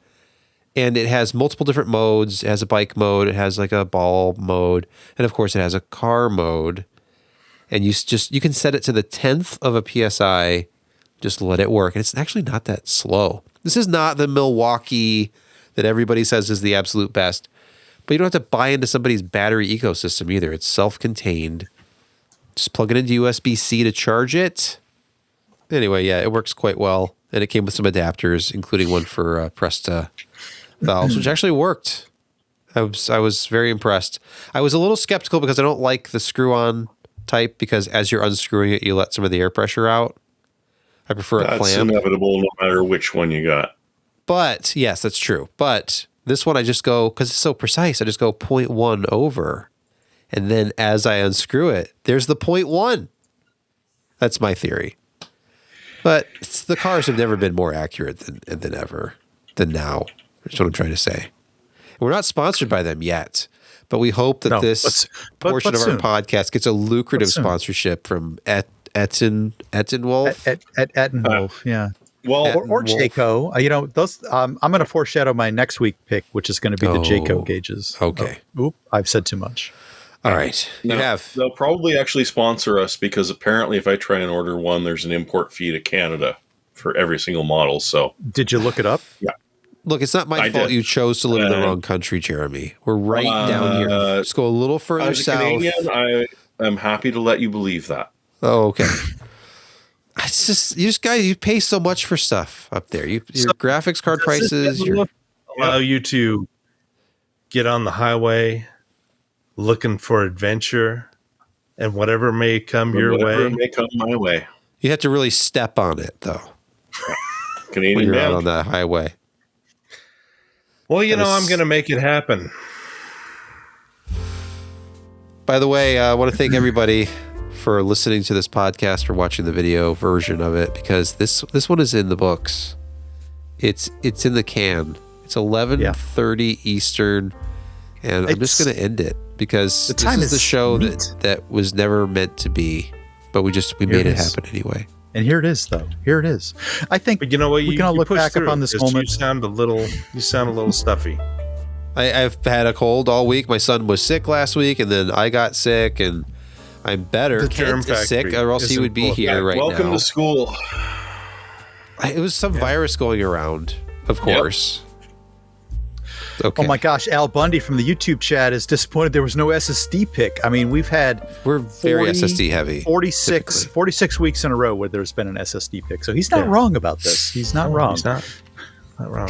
Speaker 1: and it has multiple different modes. It has a bike mode, it has like a ball mode, and of course it has a car mode. And you can set it to the 10th of a PSI, just let it work. And it's actually not that slow. This is not the Milwaukee that everybody says is the absolute best, but you don't have to buy into somebody's battery ecosystem either. It's self-contained. Just plug it into USB-C to charge it. Anyway, yeah, it works quite well. And it came with some adapters, including one for pressed valves, which actually worked. I was very impressed. I was a little skeptical because I don't like the screw-on type, because as you're unscrewing it, you let some of the air pressure out. I prefer a clamp.
Speaker 2: That's inevitable no matter which one you got.
Speaker 1: But, yes, that's true. But this one I just go, because it's so precise, I just go 0.1 over. And then as I unscrew it, there's the 0.1. That's my theory. But the cars have never been more accurate than now. That's what I'm trying to say. We're not sponsored by them yet, but we hope that this portion of our podcast gets a lucrative sponsorship from Etten Wolf.
Speaker 4: Etten Wolf, yeah.
Speaker 2: Well,
Speaker 4: or Jayco. Those. I'm going to foreshadow my next week pick, which is going to be the Jayco gauges.
Speaker 1: Okay.
Speaker 4: I've said too much.
Speaker 1: All right.
Speaker 2: They'll probably actually sponsor us, because apparently if I try and order one, there's an import fee to Canada for every single model. So
Speaker 4: did you look it up?
Speaker 2: Yeah.
Speaker 1: Look, it's not my fault you chose to live in the wrong country, Jeremy. We're right down here. Just go a little further
Speaker 2: as a
Speaker 1: south.
Speaker 2: Canadian, I'm happy to let you believe that.
Speaker 1: Oh, okay. It's just guys, you pay so much for stuff up there. Your graphics card prices.
Speaker 3: Allow you to get on the highway looking for adventure and whatever may come your
Speaker 2: Whatever
Speaker 3: way.
Speaker 2: may come my way.
Speaker 1: You have to really step on it, though, when
Speaker 2: Canadian
Speaker 1: you're out
Speaker 2: man.
Speaker 1: on that highway.
Speaker 3: Well,
Speaker 1: That
Speaker 3: I'm
Speaker 1: is-
Speaker 3: going to make it happen.
Speaker 1: By the way, I want to thank everybody for listening to this podcast or watching the video version of it, because this one is in the books. It's in the can. It's 11:30 Eastern, and I'm just going to end it because
Speaker 4: The
Speaker 1: this
Speaker 4: time
Speaker 1: is the
Speaker 4: is
Speaker 1: show
Speaker 4: neat.
Speaker 1: that was never meant to be, but we made it
Speaker 4: it is.
Speaker 1: happen anyway.
Speaker 4: And here it is, though. Here it is. I think
Speaker 3: But you know what?
Speaker 4: we can all look
Speaker 3: push
Speaker 4: back
Speaker 3: through
Speaker 4: upon this
Speaker 3: 'cause
Speaker 4: moment.
Speaker 3: You sound a little stuffy.
Speaker 1: I've had a cold all week. My son was sick last week, and then I got sick, and I'm better.
Speaker 3: The germ
Speaker 1: Kent is sick,
Speaker 3: factory
Speaker 1: or else he
Speaker 3: isn't
Speaker 1: would be
Speaker 3: full of
Speaker 1: here right
Speaker 2: Welcome
Speaker 1: now.
Speaker 2: to school.
Speaker 1: It was some virus going around, of course. Okay.
Speaker 4: Oh my gosh, Al Bundy from the YouTube chat is disappointed there was no SSD pick. I mean, we've had
Speaker 1: We're very
Speaker 4: 40,
Speaker 1: SSD heavy.
Speaker 4: 46 weeks in a row where there's been an SSD pick. So he's not
Speaker 3: Yeah.
Speaker 4: wrong about this. He's not wrong.
Speaker 3: He's not wrong.